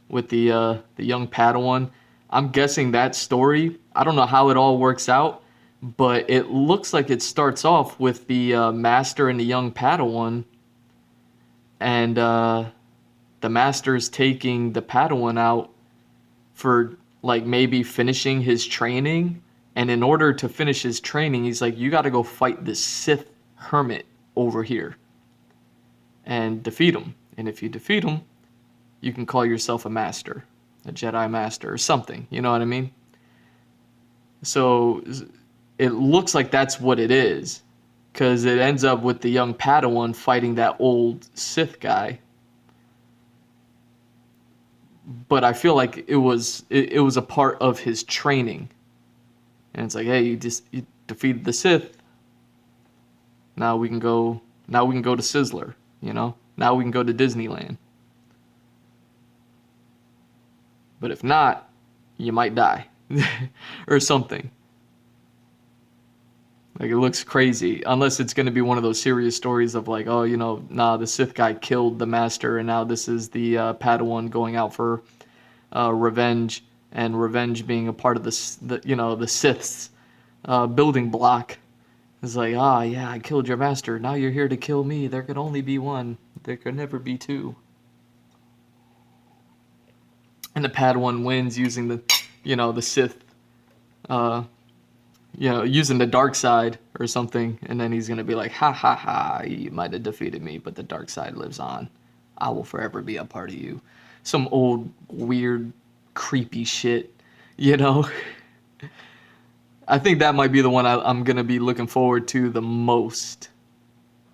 with the young Padawan. I'm guessing that story. I don't know how it all works out, but it looks like it starts off with the master and the young Padawan, and the master's taking the Padawan out for like maybe finishing his training. And in order to finish his training, he's like, you got to go fight this Sith hermit over here and defeat him. And if you defeat him, you can call yourself a master, a Jedi master or something. You know what I mean? So it looks like that's what it is, because it ends up with the young Padawan fighting that old Sith guy. But I feel like it was a part of his training, and it's like, hey, you defeated the Sith. Now we can go. Now we can go to Sizzler. Now we can go to Disneyland. But if not, you might die, or something. Like it looks crazy, unless it's going to be one of those serious stories of like, oh, nah, the Sith guy killed the master, and now this is the Padawan going out for revenge, and revenge being a part of the Sith's building block. It's like, yeah, I killed your master. Now you're here to kill me. There could only be one. There could never be two. And the Padawan wins using the Sith, uh, using the dark side or something, and then he's gonna be like, ha ha ha, you might have defeated me, but the dark side lives on. I will forever be a part of you. Some old, weird, creepy shit, you know? I think that might be the one I'm gonna be looking forward to the most.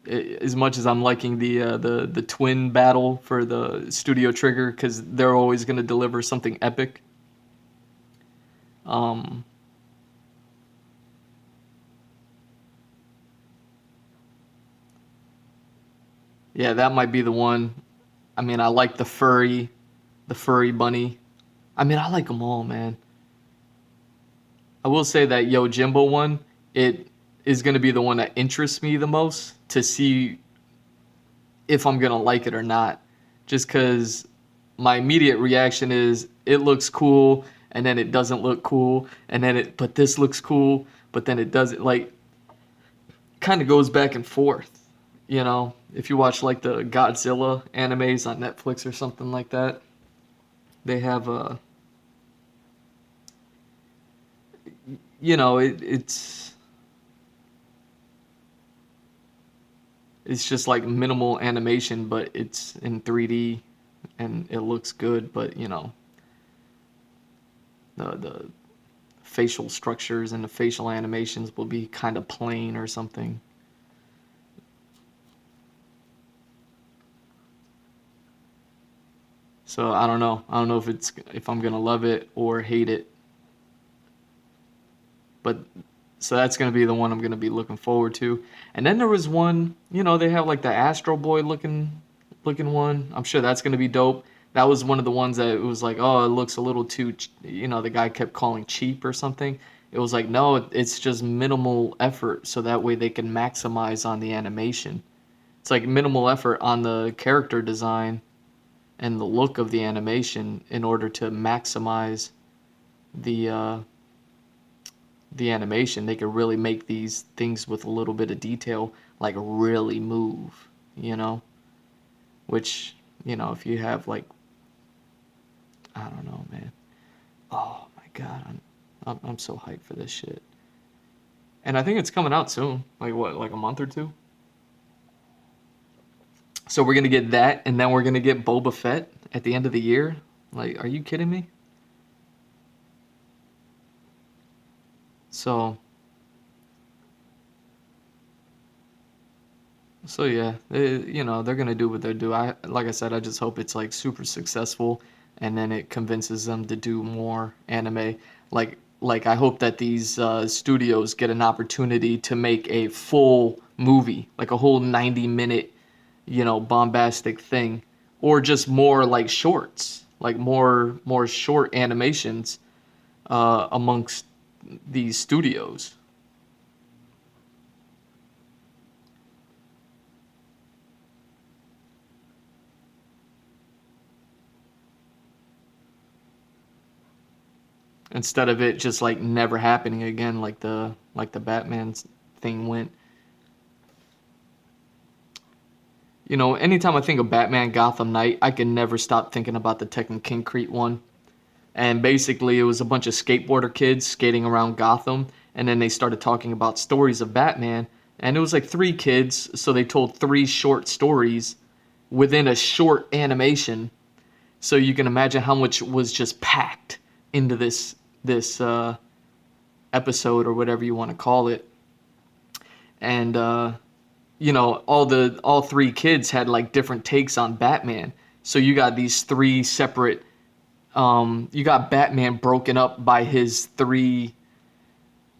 As much as I'm liking the twin battle for the Studio Trigger, because they're always gonna deliver something epic. Um, yeah, that might be the one. I mean, I like the furry bunny. I mean, I like them all, man. I will say that Yojimbo one, it is going to be the one that interests me the most to see if I'm going to like it or not. Just because my immediate reaction is it looks cool, and then it doesn't look cool, and then but this looks cool, but then it doesn't. Like, kind of goes back and forth. If you watch like the Godzilla animes on Netflix or something like that, they have it's just like minimal animation, but it's in 3D and it looks good, but the facial structures and the facial animations will be kind of plain or something. So I don't know. I don't know if I'm gonna love it or hate it. But So that's gonna be the one I'm gonna be looking forward to. And then there was one, they have like the Astro Boy looking one. I'm sure that's gonna be dope. That was one of the ones that it was like, oh, it looks a little too, the guy kept calling cheap or something. It was like, no, it's just minimal effort, so that way they can maximize on the animation. It's like minimal effort on the character design and the look of the animation in order to maximize the uh, the animation. They could really make these things with a little bit of detail like really move, you know? Which, if you have like, I don't know, man. Oh my god, I'm so hyped for this shit. And I think it's coming out soon. Like what, like a month or two? So we're gonna get that, and then we're gonna get Boba Fett at the end of the year. Like, are you kidding me? So, so yeah, they're gonna do what they do. Like I said, I just hope it's like super successful, and then it convinces them to do more anime. Like I hope that these studios get an opportunity to make a full movie, like a whole 90-minute, bombastic thing, or just more like shorts, like more short animations amongst these studios. Instead of it just like never happening again, like the Batman thing went. Anytime I think of Batman Gotham Knight, I can never stop thinking about the Tekken Concrete one. And basically, it was a bunch of skateboarder kids skating around Gotham, and then they started talking about stories of Batman. And it was like three kids, so they told three short stories within a short animation. So you can imagine how much was just packed into this episode or whatever you want to call it. And all three kids had like different takes on Batman. So you got these three separate you got Batman broken up by his three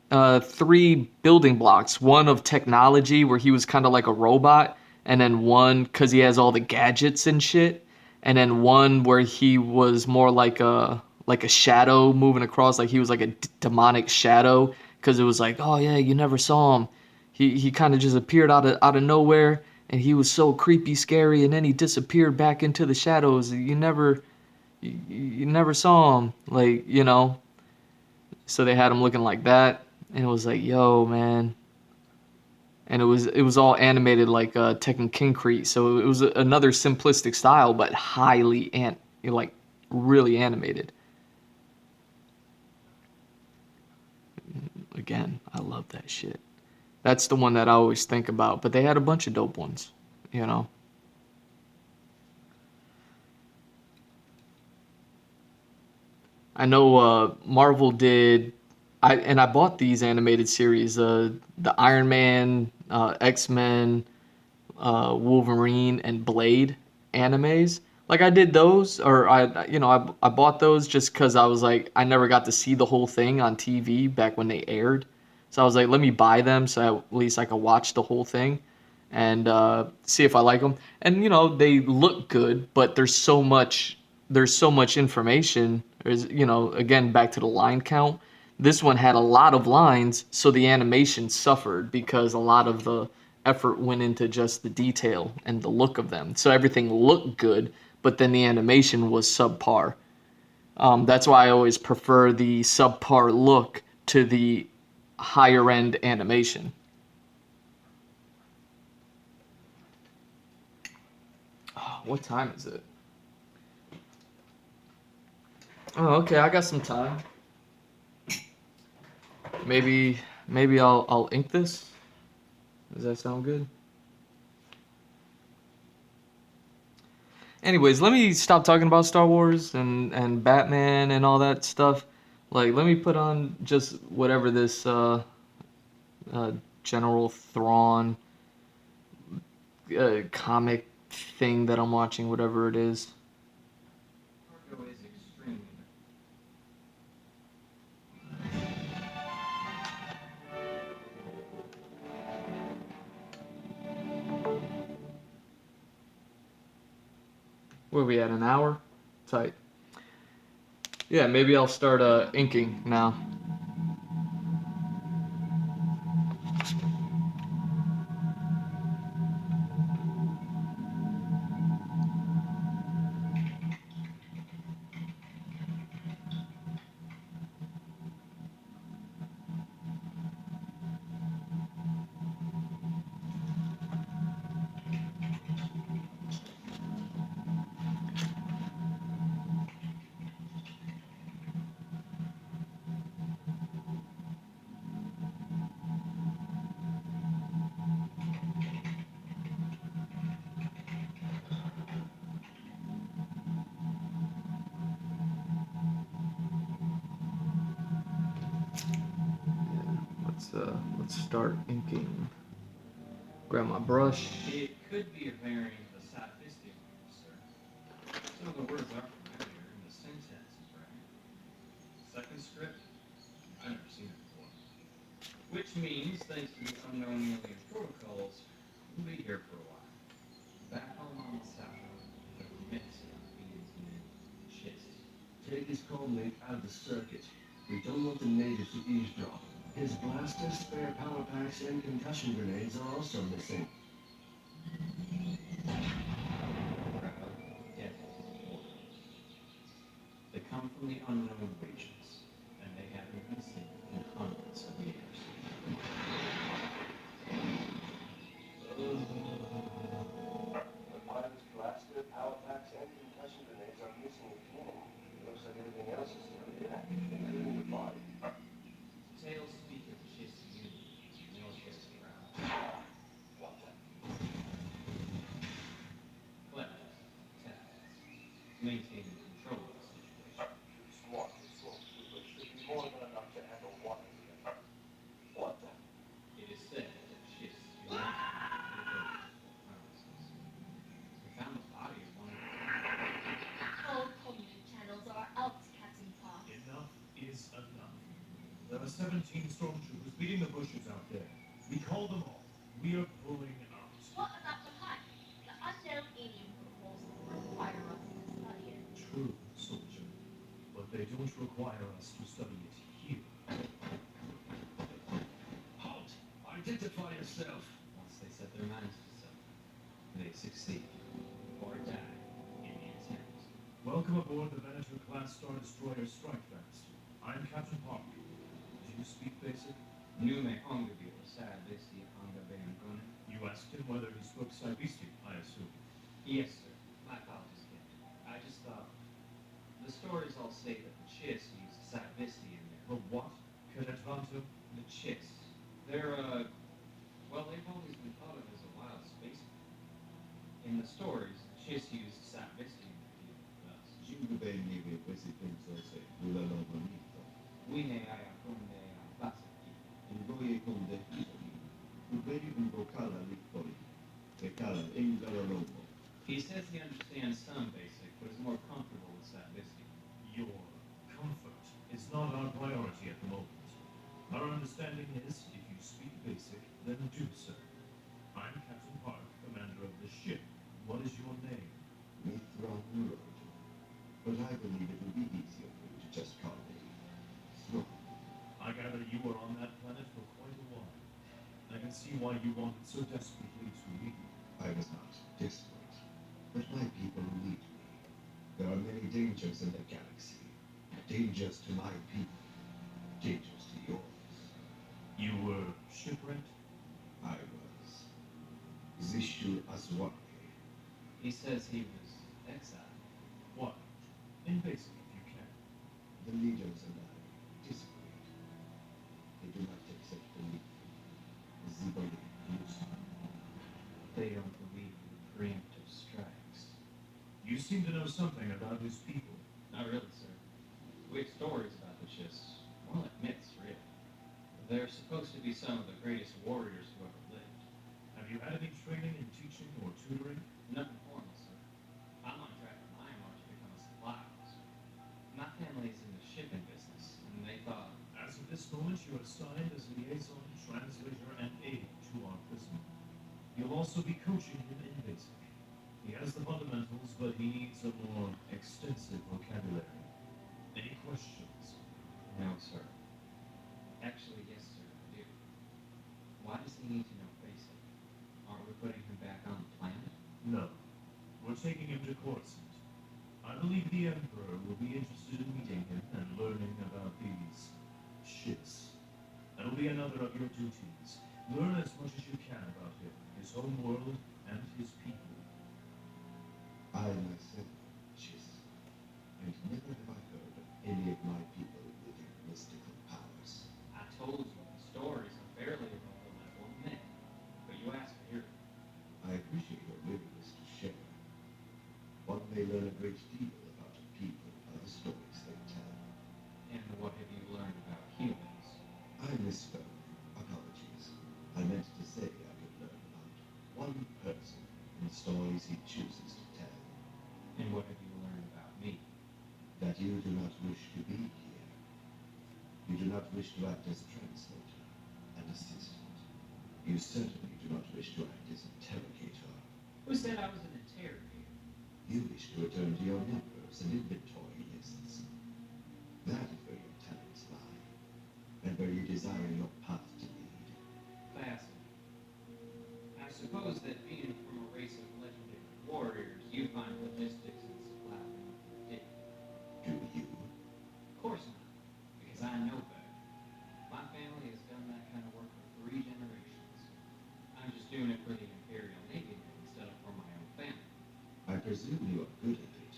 building blocks. One of technology, where he was kind of like a robot, and then one because he has all the gadgets and shit, and then one where he was more like a shadow moving across, like he was like a demonic shadow, because it was like, oh yeah, you never saw him. He kind of just appeared out of nowhere, and he was so creepy, scary, and then he disappeared back into the shadows. You never saw him, like, so they had him looking like that, and it was like, yo, man. And it was all animated like Tekken Concrete, so it was another simplistic style, but highly like really animated. Again, I love that shit. That's the one that I always think about, but they had a bunch of dope ones, you know. I know Marvel did. I bought these animated series, the Iron Man, X Men, Wolverine, and Blade animes. Like I did those, or I bought those just because I was like I never got to see the whole thing on TV back when they aired, so I was like let me buy them so at least I could watch the whole thing and see if I like them. And they look good, but there's so much information. There's again back to the line count. This one had a lot of lines, so the animation suffered because a lot of the effort went into just the detail and the look of them. So everything looked good, but then the animation was subpar. That's why I always prefer the subpar look to the higher end animation. Oh, what time is it? Oh, okay, I got some time. Maybe I'll ink this. Does that sound good? Anyways, let me stop talking about Star Wars and Batman and all that stuff. Like, let me put on just whatever this uh, General Thrawn comic thing that I'm watching, whatever it is. Cargo is extremely Where we at, an hour? Tight. Yeah, maybe I'll start inking now. Let's start inking. Grab my brush. It could be a variant of the sophisticated, sir. Some of the words are familiar and the syntax is right. Second script? I've never seen it before. Which means, thanks to the unknown alien protocols, we'll be here for a while. Back home on the south, the myths of beings named Chiss. Take his commlink out of the circuit. We don't want the natives to eavesdrop. His blasters, spare power packs, and concussion grenades are also missing. Proud, deadly warriors. They come from the unknown regions, and they haven't been seen in hundreds of years. The pilot's blaster, power packs, and concussion grenades are missing again. Looks like everything else is still here, including the body. Tales speak of Chiss unity, military morale, What the? cleverness, tactics, maintaining control of the situation. Smart stormtroopers should be more than enough to handle one incident. What the? It is said that Chiss united the promises. We found the body of one of them. All commune channels are out, Captain Park. Enough is enough. There are 17 stormtroopers beating the bushes out there. We call them all. We are pulling out. What about the hunt? The unknown alien protocols require us to study it. True, soldier. But they don't require us to study it here. Halt! Identify yourself. Once they set their minds to something, they succeed or die in the attempt. Welcome aboard the Venator-class Star Destroyer Strike Fast. I'm Captain Park. Do you speak basic? Nume Ongavir, sad Visti Ongavan Gun. You asked him whether he spoke Sibesti, I assume. Yes, sir. My apologies, Captain. I just thought the stories all say that the Chiss used Sibesti in there. The what? Cadetvantum? The Chiss. They're, well, they've always been thought of as a wild space. In the stories, the Chiss used Sibesti in their deal with us. Giungo ben neve questi pensose, nulla non bonito. We ne aya conde a basaki. In voi con de isoli, uberi un vocala lippoli, e cala engala lobo. He says he understands some basic, but is more comfortable with Sibesti. Your comfort is not our priority at the moment. Our understanding is, if you speak basic, then do so. I'm Captain Park, commander of the ship. What is your name? Mithra Neurogen. But I believe it would be easier for you to just call me Snow. I gather you were on that planet for quite a while. I can see why you wanted so desperately to leave. I was not desperate, but my people need me. There are many dangers in the galaxy. Dangers to my people. Dangers to yours. You were shipwrecked? I was. Zishu Aswaki. He says he was exiled. What? In basic, if you can. The leaders and I disagreed. They do not accept the lead. Zibali Musa. They don't believe in preemptive strikes. You seem to know something about his people. Not really, sir. We have stories about the Chiss. More like myths, really. They're supposed to be some of the greatest warriors who ever lived. Have you had any training in teaching or tutoring? Nothing formal, sir. I'm on track for my march to become a supply officer. My family's in the shipping business, and they thought, As of this moment, you are assigned as liaison, translator, and aide to our prisoner. You'll also be coaching him in basic. He has the fundamentals, but he needs a more extensive vocabulary. Any questions? No, sir. Actually, yes, sir, I do. Why does he need to know basic? Aren't we putting him back on the planet? No. We're taking him to Coruscant. I believe the Emperor will be interested in meeting him and learning about these shits. That'll be another of your duties. Learn as much as you can about him, his home world, and his people. I myself, Chiss, and never have I heard of any of my people with their mystical powers. I told you, the stories are barely above the level of myth. But you asked to hear it. I appreciate your willingness to share. One may learn a great deal about a people by the stories they tell. And what have you learned about humans? I misspoke. Apologies. I meant to say I could learn about one person and the stories he chooses to tell. And what have you learned about me? That you do not wish to be here. You do not wish to act as translator and assistant. You certainly do not wish to act as interrogator. Who said I was an interrogator? You wish to return to your numbers and inventory lists. That is where your talents lie, and where you desire your path to lead. Fascinating. I suppose that being from a race of legendary warriors, you find logistics and supply chain ridiculous. Do you? Of course not, because I know better. My family has done that kind of work for 3 generations. I'm just doing it for the Imperial Navy now instead of for my own family. I presume you are good at it.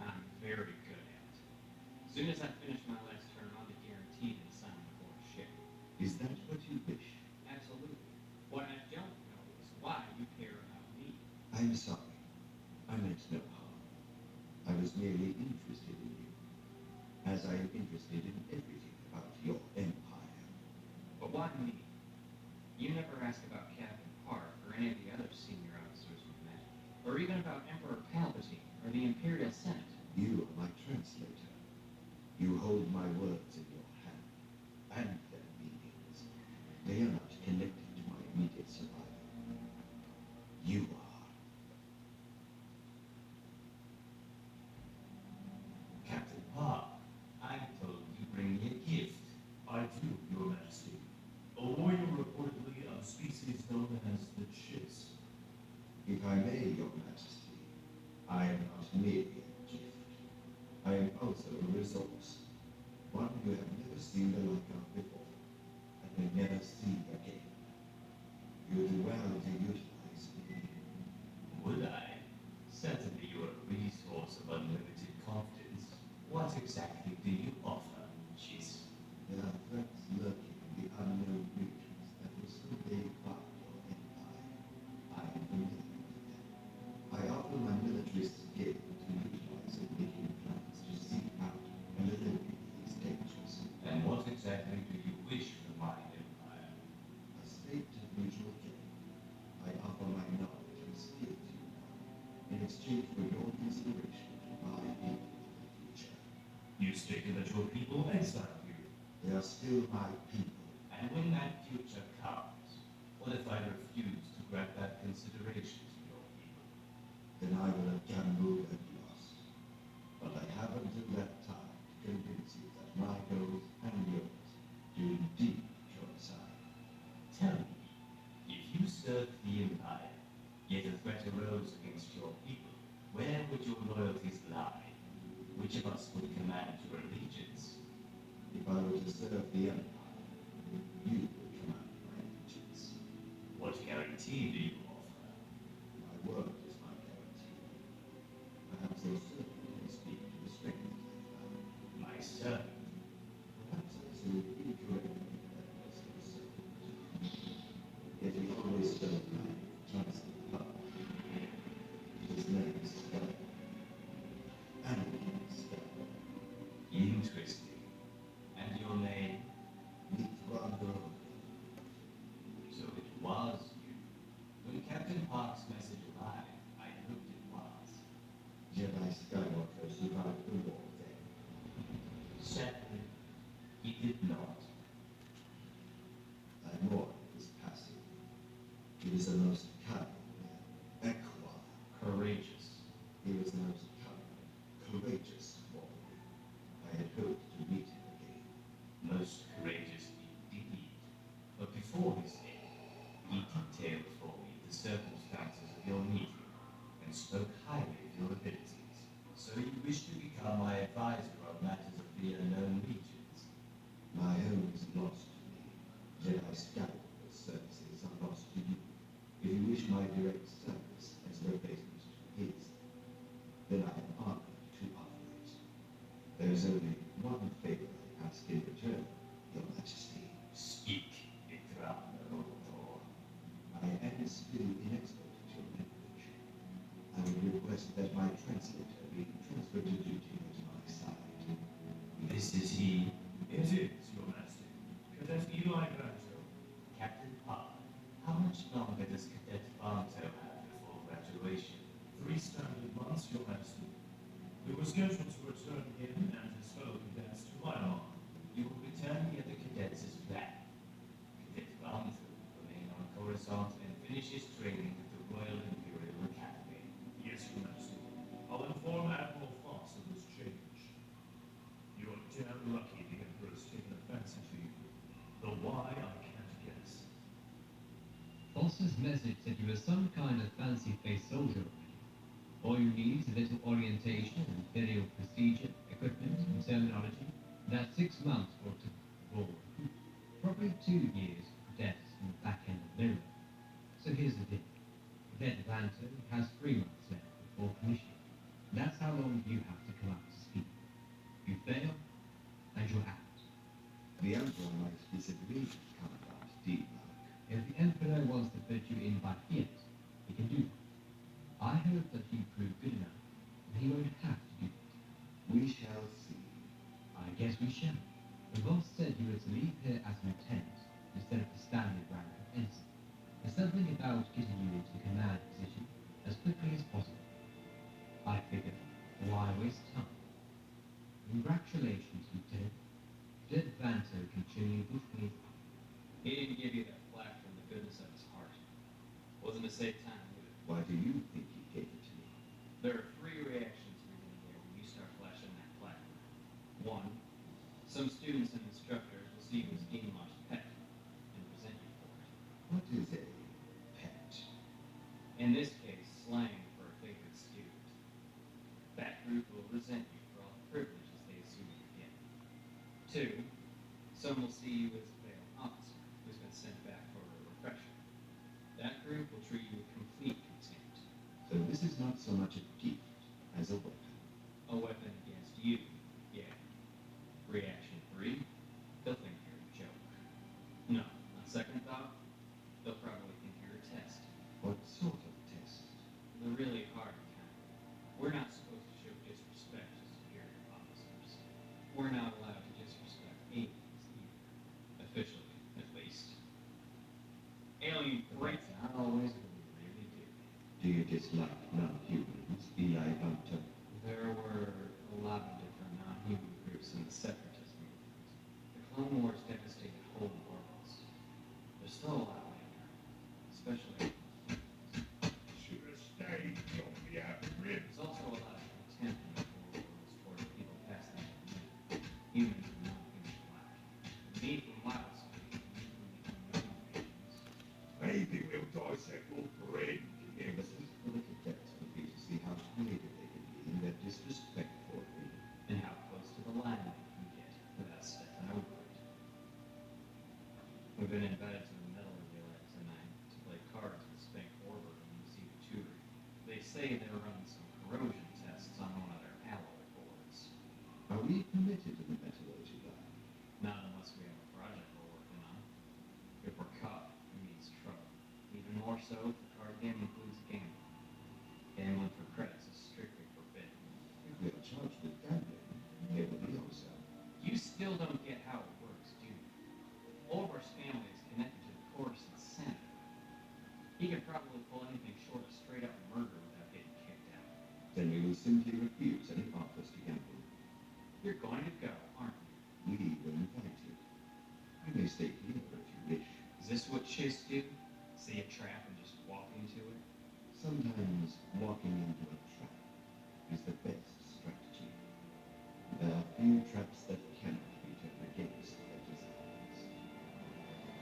I'm very good at it. As soon as I finish my last term, I'll be guaranteed an assignment aboard a ship. Is that what you wish? Absolutely. What I don't know is why you care about me. I'm sorry. I meant no harm. I was merely interested in you, as I am interested in everything about your empire. But why me? You never asked about Captain Park or any of the other senior officers we met, or even about Emperor Palpatine or the Imperial Senate. You are my translator. You hold my words in your hand, and their meanings. They are not connected to my immediate survival. You are. Captain Park, I'm told you bring me a gift. I do, Your Majesty. A warrior reportedly of a species known as the Chiss. If I may, Your Majesty, I am not merely a gift. I am also a resource, one you have never seen the like of before, and may never see again. You do well to utilize me. Would I? Certainly you are a resource of unlimited confidence. What exactly do you offer, Chiss? There are threats lurking in the unknown regions that will someday cloud your empire. I am familiar with them. I offer my military skill to utilize in making plans to seek out and eliminate these dangers. And what exactly do you wish from my empire? A state of mutual gain. I offer my knowledge and skill to you now, in exchange for your consideration to my people in the future. You stated that your people exiled you. They are still my people. And when that future comes, what if I refuse to grant that consideration to your people? Then I will have gambled and lost. But I have until that time to convince you that my goals and yours do indeed coincide. Tell me, if you served the Empire, yet a threat arose against your people, where would your loyalties lie? Which of us would command your allegiance? If I were to serve the Empire, you would command my allegiance. What guarantee do you offer? My word is my guarantee. Perhaps your servant can speak to the strength of my power. My servant. Perhaps I said incorrectly that was your servant. Yet he always served my transit power. His name is Skywalker. Anakin Skywalker. Interesting. And your name? Meet Rondo. So it was you. When Captain Park's message arrived, I hoped it was. Jedi Skywalker survived the war then. Sadly, he did not. I mourn his passing. He was a most kind man, equine. Courageous. courageous for me. I had hoped to meet him again. Most courageous indeed. But before his death, he detailed for me the circumstances of your meeting and spoke highly of your abilities. So you wish to become my advisor on matters of the unknown regions? My home is lost to me. Jedi Skywalker services are lost to you. If you wish my direct service as a replacement to his, then I am honored to offer it. There is only one favor I ask in return, Your Majesty. Speak, Ithram. I am still inexpert at your language. I would request that my translator be transferred to duty at my side. This is he, It is, Your Majesty. Cadet Eli Banjo. Captain Pod. How much longer does Cadet Banto have before graduation? 3 standard months, Your Majesty. We were scheduled to return him and his fellow cadets to Myanmar. You will return the other cadets as planned. Cadet Banto will remain on Coruscant and finish his training at the Royal Imperial Academy. Yes, Your Majesty. I'll inform Admiral Fox of this change. You're damn lucky the Emperor's taken a fancy to you. Though why, I can't guess. Foster's message said you were some kind of fancy-faced soldier already. All you need is a little orientation and Imperial procedure, equipment, and terminology. That's 6 months for it to roll. Probably 2 years for cadets from the back end of Mirror. So here's the deal. Cadet Vanto has 3 months left before commissioning. That's how long you have to come up to speed. You fail, and you're out. The Emperor might disagree with Commandant D-Mark. If the Emperor wants to put you in by fiat, he can do that. I hope that you prove good enough, and he won't have to do that. We shall see. I guess we shall. The boss said you were to leave here as lieutenant instead of the standard rank of ensign. There's something about getting you into the command position as quickly as possible. I figured, why waste time? Congratulations, Lieutenant. Cadet Vanto can show you which way is up. He didn't give you that flack from the goodness of his heart. Wasn't to save time, would it? Why do you think he gave it to me? There are 3 reactions you're going to get when you start flashing that plaque. 1, some students and instructors will see you as Genmar's pet and resent you for it. What is a pet? In this case, slang for a favorite student. That group will resent you for all the privileges they assume you're getting. 2, some will see you as a failed officer who's been sent back for a refresher. That group will treat you with complete contempt. So this is not so much a gift as a weapon. A weapon against you, yeah. Reaction 3, they'll think you're a joke. No, on second thought, they'll probably think you're a test. What sort of test? The really hard kind. We're not supposed to show disrespect to superior officers. We're not allowed to disrespect aliens either. Officially, at least. Alien threats aren't always what we really do. Do you dislike non-humans, Eli Banto? There were a lot of different non-human groups in the separatist movement. The Clone Wars devastated whole worlds. There's still a lot like that, especially. Should have stayed on the outer rim. There's also a lot of contempt in the whole worlds toward people past that limit. Humans and non-humans alike. The need for mild speed can become nations. Maybe we'll dissect all 3 The test for the cadets would be to see how creative they can be in their disrespect for me. And how close to the line they can get without stepping over it. We've been invited to the metal reveal tonight to play cards with Spank Orber and receive a tutoring. They say they're running some corrosion tests on one of their alloy boards. Are we permitted in the metallurgy lab? Not unless we have a project we're working on. If we're caught, it means trouble. Even more so if the card game includes gambling. Gambling for credits is strictly forbidden. If we are charged with gambling, it will be also. You still don't get how it works, do you? Orber's family is connected to the Coruscant Senate. He could probably pull anything short of straight up murder without getting kicked out. Then we will simply refuse any offers to gamble. You're going to go, aren't you? We were invited. I may stay here if you wish. Is this what chase do? See a trap and just walk into it? Sometimes walking into a trap is the best strategy. few traps that cannot be turned against their designs.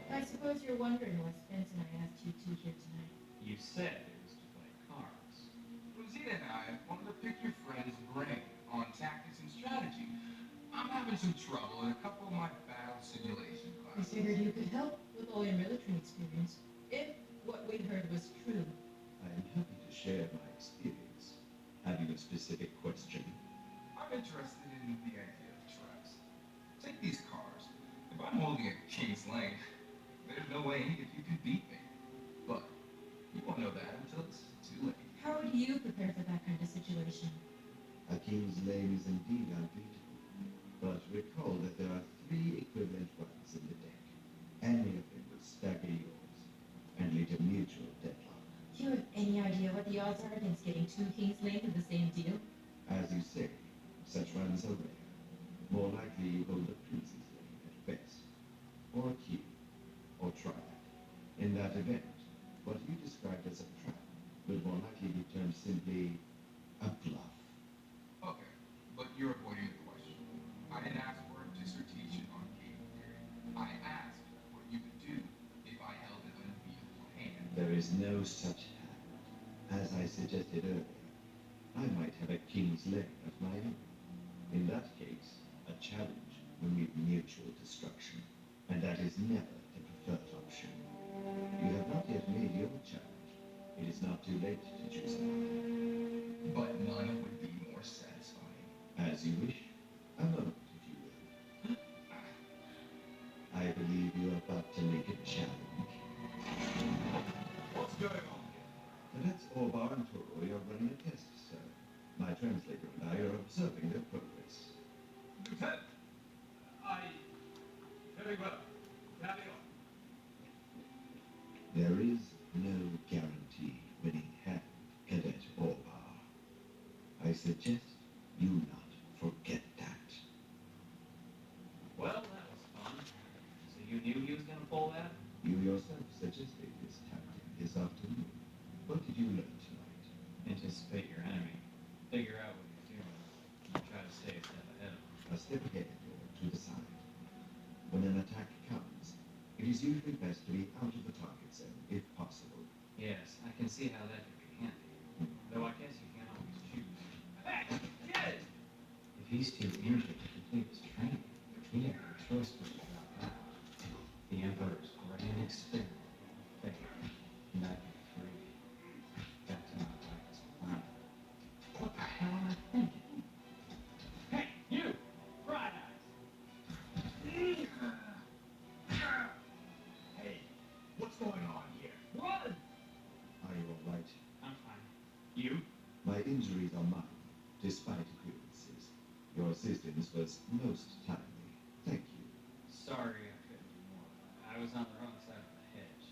I suppose you're wondering why Spence and I asked you two here tonight. You said it was to play cards. Rosita and I wanted to pick your friend's brain on tactics and strategy. I'm having some trouble in a couple of my battle simulation I classes. figured you could help with all your military experience, if what we heard was true. I am happy to share my experience. Have you a specific question? I'm interested in the idea of traps. Take these cards. If I'm holding a King's Lane, there's no way any of you can beat me. But you won't know that until it's too late. How would you prepare for that kind of situation? A king's lane is indeed unbeatable, but recall that there are 3 equivalent ones in the deck. Any of them will stagger yours and lead to mutual deadlock. Do you have any idea what the odds are against getting 2 Kings Lane in the same deal? As you say, such runs are rare. More likely you hold a prince's lane at best, or a king, or triad. In that event, what you described as a trap will more likely be termed simply a bluff. Okay, but you're avoiding the question. I didn't ask for a dissertation on game theory. I asked what you would do if I held an unbeatable hand. There is no such hand. As I suggested earlier, I might have a king's lane of my own. In that case, a challenge will mean mutual destruction, and that is never the preferred option. You have not yet made your challenge. It is not too late to choose another. But none would be more satisfying. As you wish. A moment, if you will. I believe you are about to make a challenge. What's going on here? Cadets Orbar and Toro are running a test, sir. My translator and I are observing their progress. Lieutenant! Very well. Carry on. There is no guarantee winning hand, Cadet Orbar. I suggest you not forget that. Well, that was fun. So you knew he was gonna pull that? You yourself suggested this tactic this afternoon. What did you learn tonight? Anticipate your enemy. Figure out what he's doing. And try to stay a step ahead of him. A step ahead or to the side. When an attack comes, it is usually best to be out of the target zone, if possible. Yes, I can see how that could be handy. Though I guess you can't always choose. Hey, kid! If he's too injured to complete his training, he had no choice but to drop out. The Emperor's grand experiment failed. And that be free. Back to my last plan. What the hell am I thinking? Hey, you! Bright eyes! Hey, what's going on here? Run! Are you all right? I'm fine. You? My injuries are minor, despite appearances. Your assistance was most timely. Thank you. Sorry I couldn't do more. I was on the wrong side of the hedge.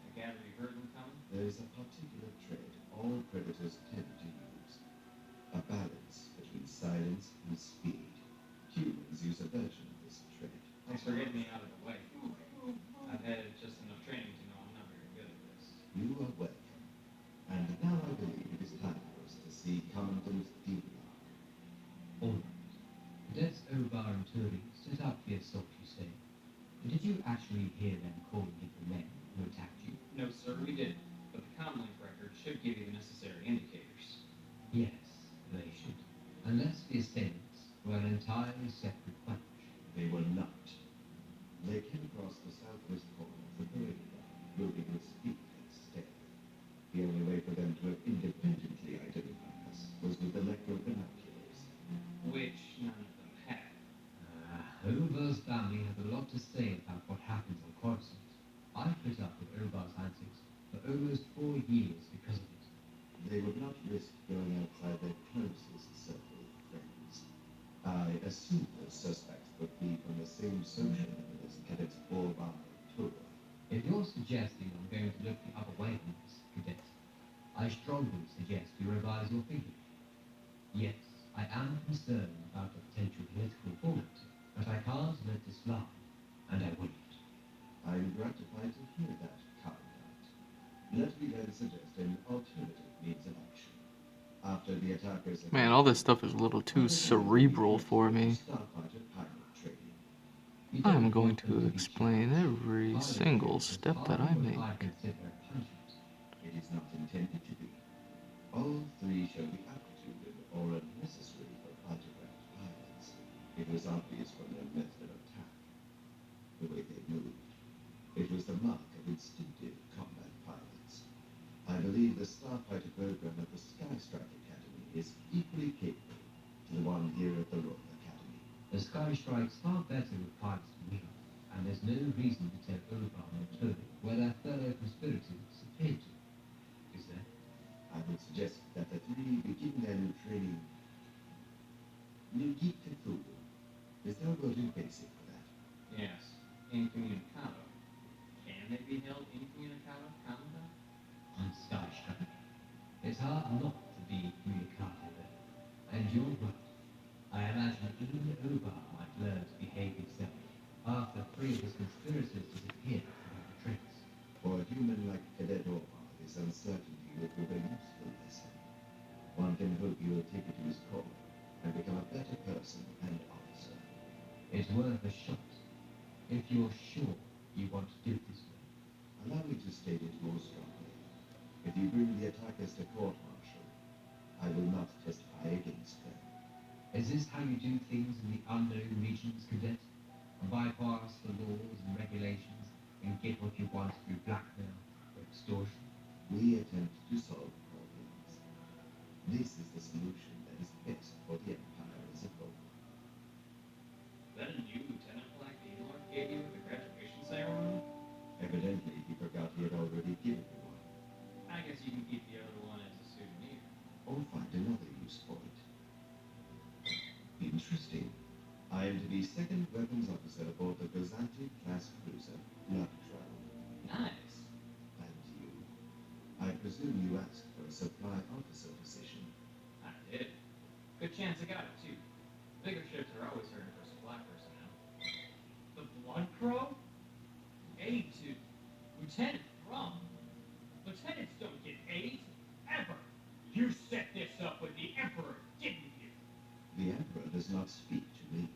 I gather you heard them coming? There is a particular trait all predators tend to use. A balance between silence and speed. Humans use a version of this trait. Thanks for getting me out of the way. I've had just enough training to know I'm not very good at this. You are welcome. And now I believe it is time for us to see Commandant Deviar. All right. Cadets Obar and Turi set out the assault, you say. Did you actually hear them calling in the men who attacked you? No, sir, we didn't. But the comlink record should give you the necessary indicators. Yes, they should. Unless the assailants were an entirely separate bunch. They were not. They came across the southwest corner of the parade ground, moving with speed and stealth. The only way for them to have independently identified us was with electro binoculars. Which none of them had. Obar's family has a lot to say about what happens on Coruscant. I've put up with Obar's antics for almost 4 years because of it. They would not risk going outside their closest circle of friends. I assume those suspects would be from the same social level as Cadets Orbar and Toro. If you're suggesting I'm going to look the other way on this, Cadet, I strongly suggest you revise your thinking. Yes, I am concerned about the potential political fallout, but I can't let this slide, and I won't. I'm gratified to hear that, Commandant. Let me then suggest an alternative means of action. After the attackers had Man, all this stuff is a little too cerebral for me. Starfighter pilot training. You I'm don't going want the to movie explain changed. every Pilot single training is step that I hardly what make. I consider punishment. It is not intended to be. All three show the aptitude and aura necessary for fighter-craft pilots. It was obvious from their method of attack, the way they moved. It was the mark of instinctive combat pilots. I believe the Starfighter program at the Skystrike Academy is equally capable to the one here at the Royal Academy. The Sky Strike's far better with pilots than we are, and there's no reason to tell Oban or Toby where their fellow conspirators appear to. Is there? I would suggest that the three begin their new training Nugitatu. Is there a word in basic for that? Yes, incommunicado. Can they be held incommunicado, combat? On Sky Strike. It's hard not to be communicative there. And you're right. I imagine even Oban might learn to behave himself after three of his conspirators disappeared without a trace. For a human like Cadet Orvar, this uncertainty will prove a useful lesson. One can hope he will take it to his core and become a better person and officer. It's worth a shot, if you're sure you want to do it this way. Allow me to state it more strongly. If you bring the attackers to court-martial, I will not testify against them. Is this how you do things in the unknown regions, Cadet? Bypass the laws and regulations and get what you want through blackmail or extortion? We attempt to solve problems. This is the solution that is best for the Empire as a whole. That a new lieutenant like Elor gave you at the graduation ceremony? Evidently, he forgot he had already given me one. I guess you can keep the other one as a souvenir. Or find another use for it. Interesting. I am to be second weapons officer aboard the Byzantine-class cruiser, Glowczewski. Nice. And you? I presume you asked for a supply officer position. I did. Good chance I got it, too. Bigger ships are always hurting for supply personnel. The Blood Crow? Aid to Lieutenant Thrum? Lieutenants don't get aid, ever. You set this up with the Emperor, didn't you? The Emperor does not speak to me,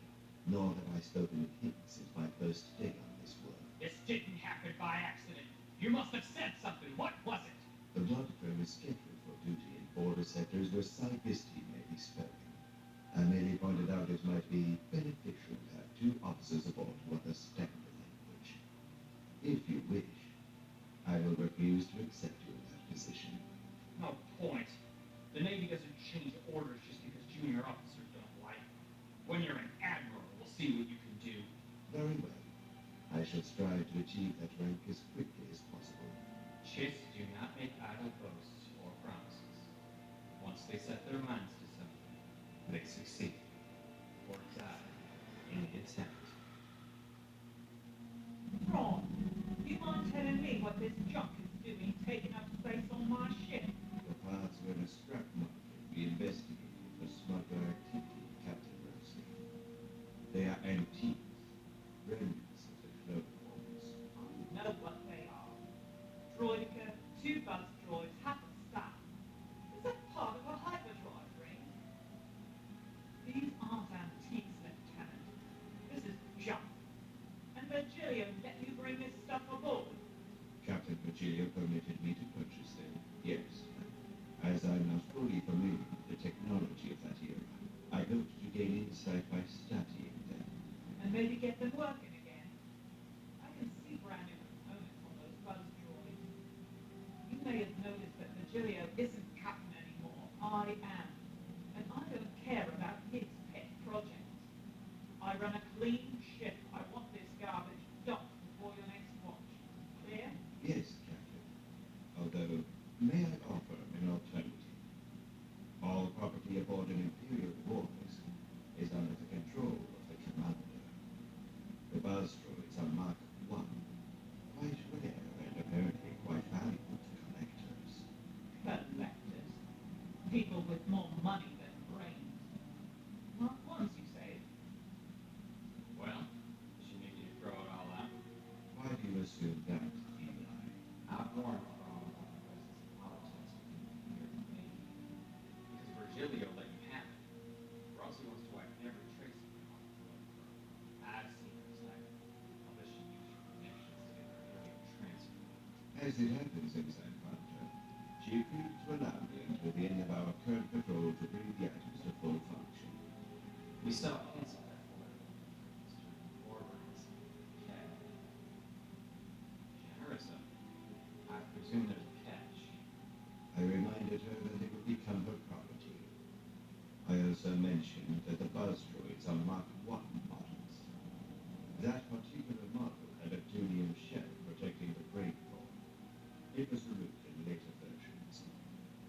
nor have I spoken with him since my first day on this world. This didn't happen by accident. You must have said something. What was it? The Blood Crow is scheduled for duty in border sectors where Cybisti may be spoken. I merely pointed out it might be beneficial to have two officers aboard who understand the language. If you wish, I will refuse to accept you in that position. No point. The Navy doesn't change orders just because junior officers don't like them. When you're an admiral, we'll see what you can do. Very well. I shall strive to achieve that rank as quickly as possible. Chists do not make idle boasts or promises. Once they set their minds to something, they succeed. Or die in the attempt. Ron, do you mind telling me what this junk is doing taking up space on my ship? The parts were in a scrap market we investigated for smuggler activity, Captain Glowczewski. They are antiques, remnants of the Clone Wars. I know what they are. Droideka, two buzz droids, half a staff. Is that part of a hyperdrive ring? These aren't antiques, Lieutenant. This is junk. And Virgilio let you bring this stuff aboard? Captain Virgilio permitted me to purchase them, yes. As I'm not fully familiar with the technology of that era, I hoped to gain insight by studying them. And maybe get them working again? I can see brand new components on those buzz droids. You may have noticed that Virgilio isn't captain anymore. I am. And I don't care about his pet projects. I run a clean ship. I want this garbage docked before your next watch. Clear? Yes, Captain. Although, may I offer an alternative? All property aboard an Imperial war vessel is under the control of the commander. The buzz droids are Mark I, quite rare and apparently quite valuable to collectors. Collectors. People with more money than brains. Mark ones, you say? Well, As it happens, Ensign Hunter, she agreed to allow me until the end of our current patrol to bring the items to full function. We saw hints of that political influence during Warburton's catch. Generous of you. I presume there's a catch. I reminded her that it would become her property. I also mentioned that the buzz droids are Mark I models. That particular model had a thulium shell protecting the brain core. It was removed in later versions.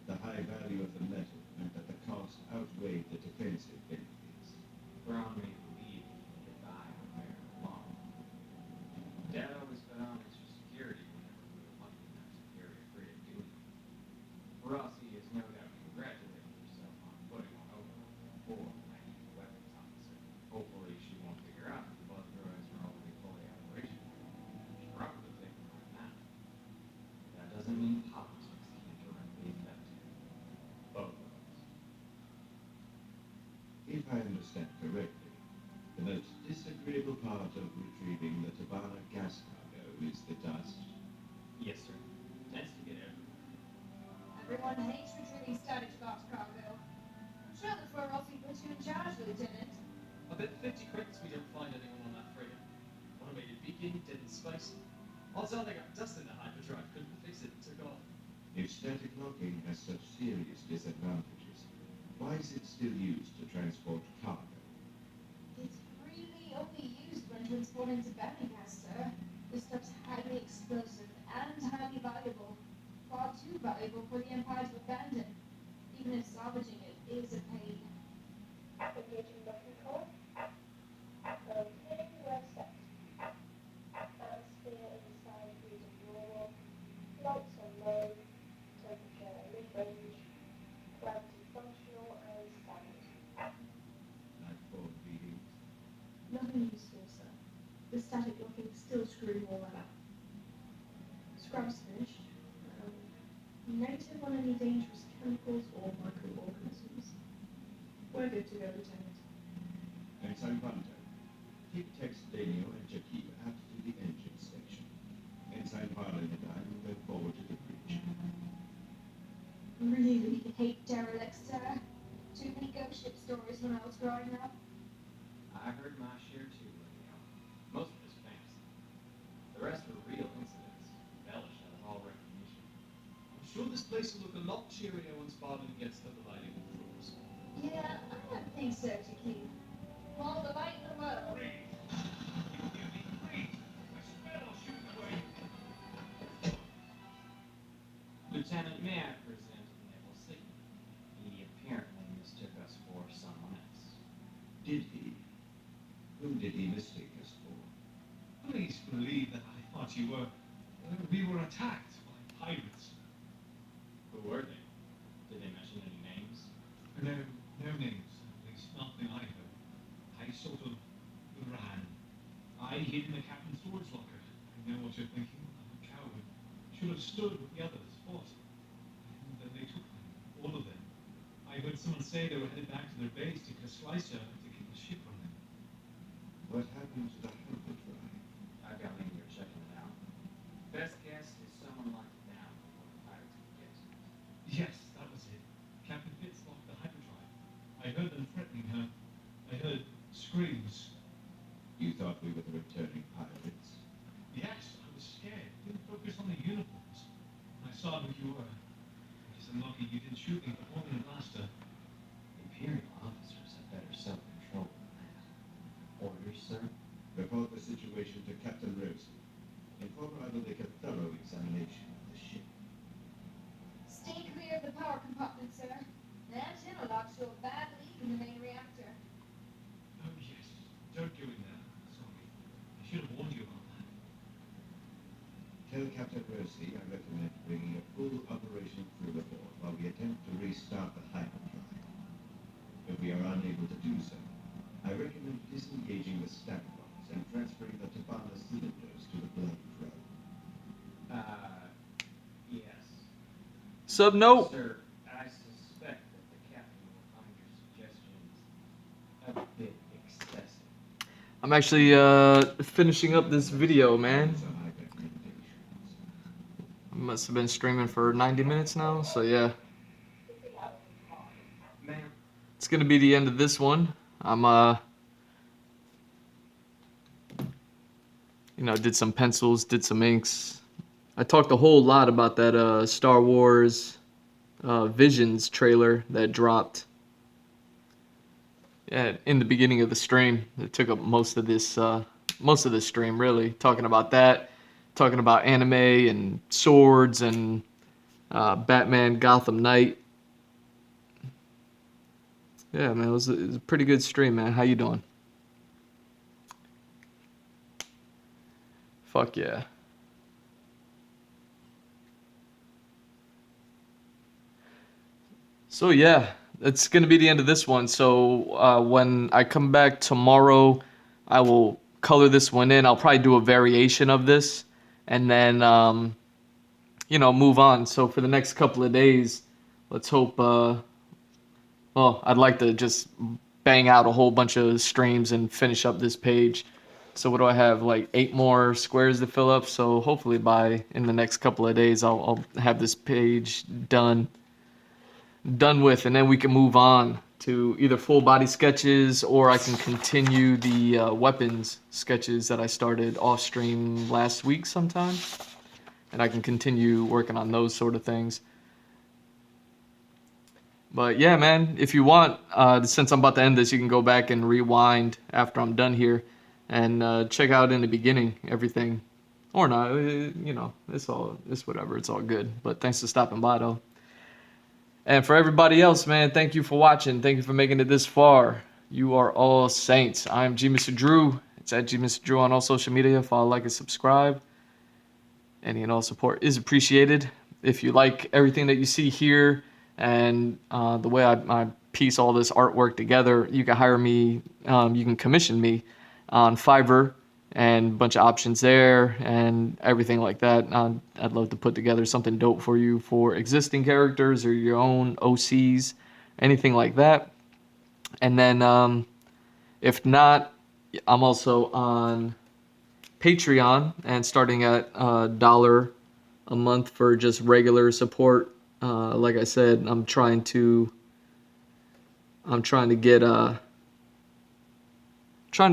The high value of the metal meant that the cost outweighed the defensive benefits. Brown made believe he could get by with Mayor alone. Dad always put on extra security whenever we were lucky enough to carry a freight of duty. Rossi has no doubt congratulated herself on putting one over before I need a weapons officer. Hopefully she won't figure out that the buzz droids are already fully operational. She'll probably take them right now. That doesn't mean politics can't directly affect him. Both of us. If I understand correctly, the most disagreeable part of retrieving the Tabana gas cargo is the dust. Yes, sir. Tends to get everywhere. Everyone hates retrieving static box cargo. I'm sure that's where Rossi puts you in charge, Lieutenant. I bet 50 credits we don't find anyone on that freighter. Automated beacon, dead in space. Odds are they got dust in the hyperdrive, couldn't fix it and took off. If static locking has such serious disadvantages, why is it still used to transport cargo? It's really only used when transporting Tabana gas, sir. This stuff's highly explosive and highly valuable. Far too valuable for the Empire to abandon. Even if salvaging it is a pain. Engaging the control. Okay, we're set. Atmosphere inside freezing normal. Lights are low. Temperature mid-range. Gravity functional and standard. Like phone readings? Nothing useful, sir. The static locking still screwing all that up. Scrub's finished. Negative on any dangerous chemicals or microorganisms. We're good to go, Lieutenant. Ensign Hunter, keep Tex Daniel and Jakib out to the engine section. Ensign Harlan and I will go forward to the bridge. Really hate derelicts, sir. Too many ghost ship stories when I was growing up. I heard my share too, Leo. Most of it's fantasy. The rest were real incidents, embellished out of all recognition. I'm sure this place will look a lot cheerier once Barlin gets to the lighting controls. Yeah, I don't think so, Jakib. All the light in the world. Lieutenant, may I present Naval Sigma? He apparently mistook us for someone else. Did he? Whom did he mistake us for? Please believe that I thought we were attacked by pirates. Who were they? Did they mention any names? No names, at least nothing I heard. I sort of ran. I hid in the captain's storage locker. I know what you're thinking. I'm a coward. Should have stood with the others, fought. And then they took them, all of them. I heard someone say they were headed back to their base to get a slicer to keep the ship running. What happened to the hyperdrive? I've got Linear checking it out. Best guess is someone locked it down before the pirates could get to it. Yes, that was it. Captain Fitz locked the hyperdrive. I heard them threatening her. I heard screams. You thought we were the returning pirates? Yes, I was scared. Didn't focus on the uniforms. When I saw who you were. I guess I'm lucky you didn't shoot me before the blaster. Imperial officers have better self-control than that. Orders, sir? Report the situation to Captain Rosie. Inform her I will make a thorough examination of the ship. Stay clear of the power compartment, sir. The antenna locks show a bad leak in the main reactor. Oh, yes. Don't go in there. Sorry. I should have warned you about that. Tell Captain Rosie I recommend bringing a full operational crew aboard while we attempt to restart the hyperdrive. If we are unable to do so, I recommend disengaging the stack box and transferring the Tabana cylinders to the blood probe. Yes. Sub note. Sir, I suspect that the captain will find your suggestions a bit excessive. I'm actually finishing up this video, man. Those are my recommendations. must have been streaming for 90 minutes now. So yeah, it's gonna be the end of this one. I'm did some pencils, did some inks. I talked a whole lot about that Star Wars Visions trailer that dropped. Yeah, in the beginning of the stream, it took up most of this stream really, talking about that, talking about anime and swords and Batman Gotham Knight. Yeah, man, it was a pretty good stream, man. How you doing? Fuck yeah. So yeah, that's gonna be the end of this one. So when I come back tomorrow, I will color this one in. I'll probably do a variation of this, and then move on. So for the next couple of days, let's hope. Well, I'd like to just bang out a whole bunch of streams and finish up this page. So what do I have? Like 8 more squares to fill up. So hopefully in the next couple of days, I'll have this page done with, and then we can move on to either full body sketches, or I can continue the weapons sketches that I started off stream last week sometime, and I can continue working on those sort of things. But yeah, man, if you want, since I'm about to end this, you can go back and rewind after I'm done here and check out in the beginning everything, or not. It's whatever. It's all good. But thanks for stopping by though. And for everybody else, man, thank you for watching. Thank you for making it this far. You are all saints. I'm G Mr. Drew. It's at G Mr. Drew on all social media. Follow, like, and subscribe. Any and all support is appreciated. If you like everything that you see here and the way I piece all this artwork together, you can hire me. You can commission me on Fiverr, and a bunch of options there and everything like that. I'd love to put together something dope for you for existing characters or your own OCs, anything like that. And then if not, I'm also on Patreon, and starting at $1 a month for just regular support. Like I said, I'm trying to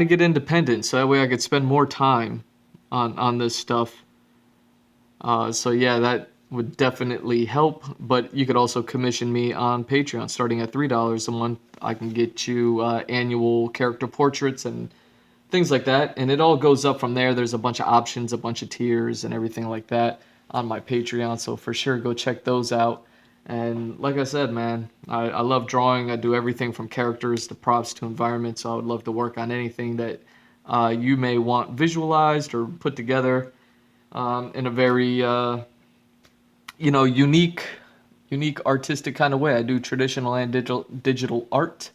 get independent, so that way I could spend more time on this stuff. So yeah, that would definitely help. But you could also commission me on Patreon, starting at $3 a month. I can get you annual character portraits and things like that, and it all goes up from there. There's a bunch of options, a bunch of tiers, and everything like that on my Patreon. So for sure, go check those out. And like I said, man, I love drawing. I do everything from characters to props to environments. So I would love to work on anything that you may want visualized or put together in a very unique artistic kind of way. I do traditional and digital art.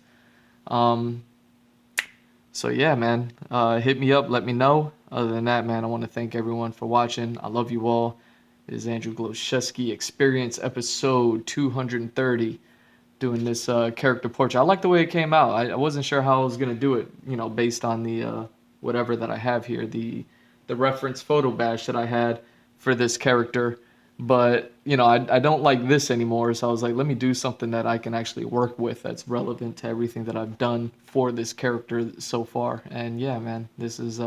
So yeah, man, hit me up, let me know. Other than that, man, I want to thank everyone for watching. I love you all. It is Andrew Glowczewski Experience episode 230, doing this character portrait. I like the way it came out. I wasn't sure how I was gonna do it, based on the whatever that I have here, the reference photo badge that I had for this character. But I don't like this anymore, so I was like, let me do something that I can actually work with, that's relevant to everything that I've done for this character so far. And yeah, man, this is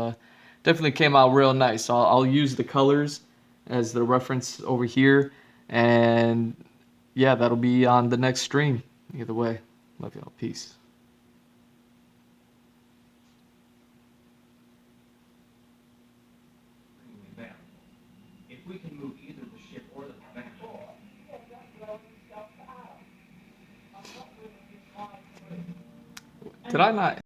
definitely came out real nice. So I'll use the colors as the reference over here, and yeah, that'll be on the next stream. Either way, love y'all. Peace. If we can move either the ship or the van. Did I not?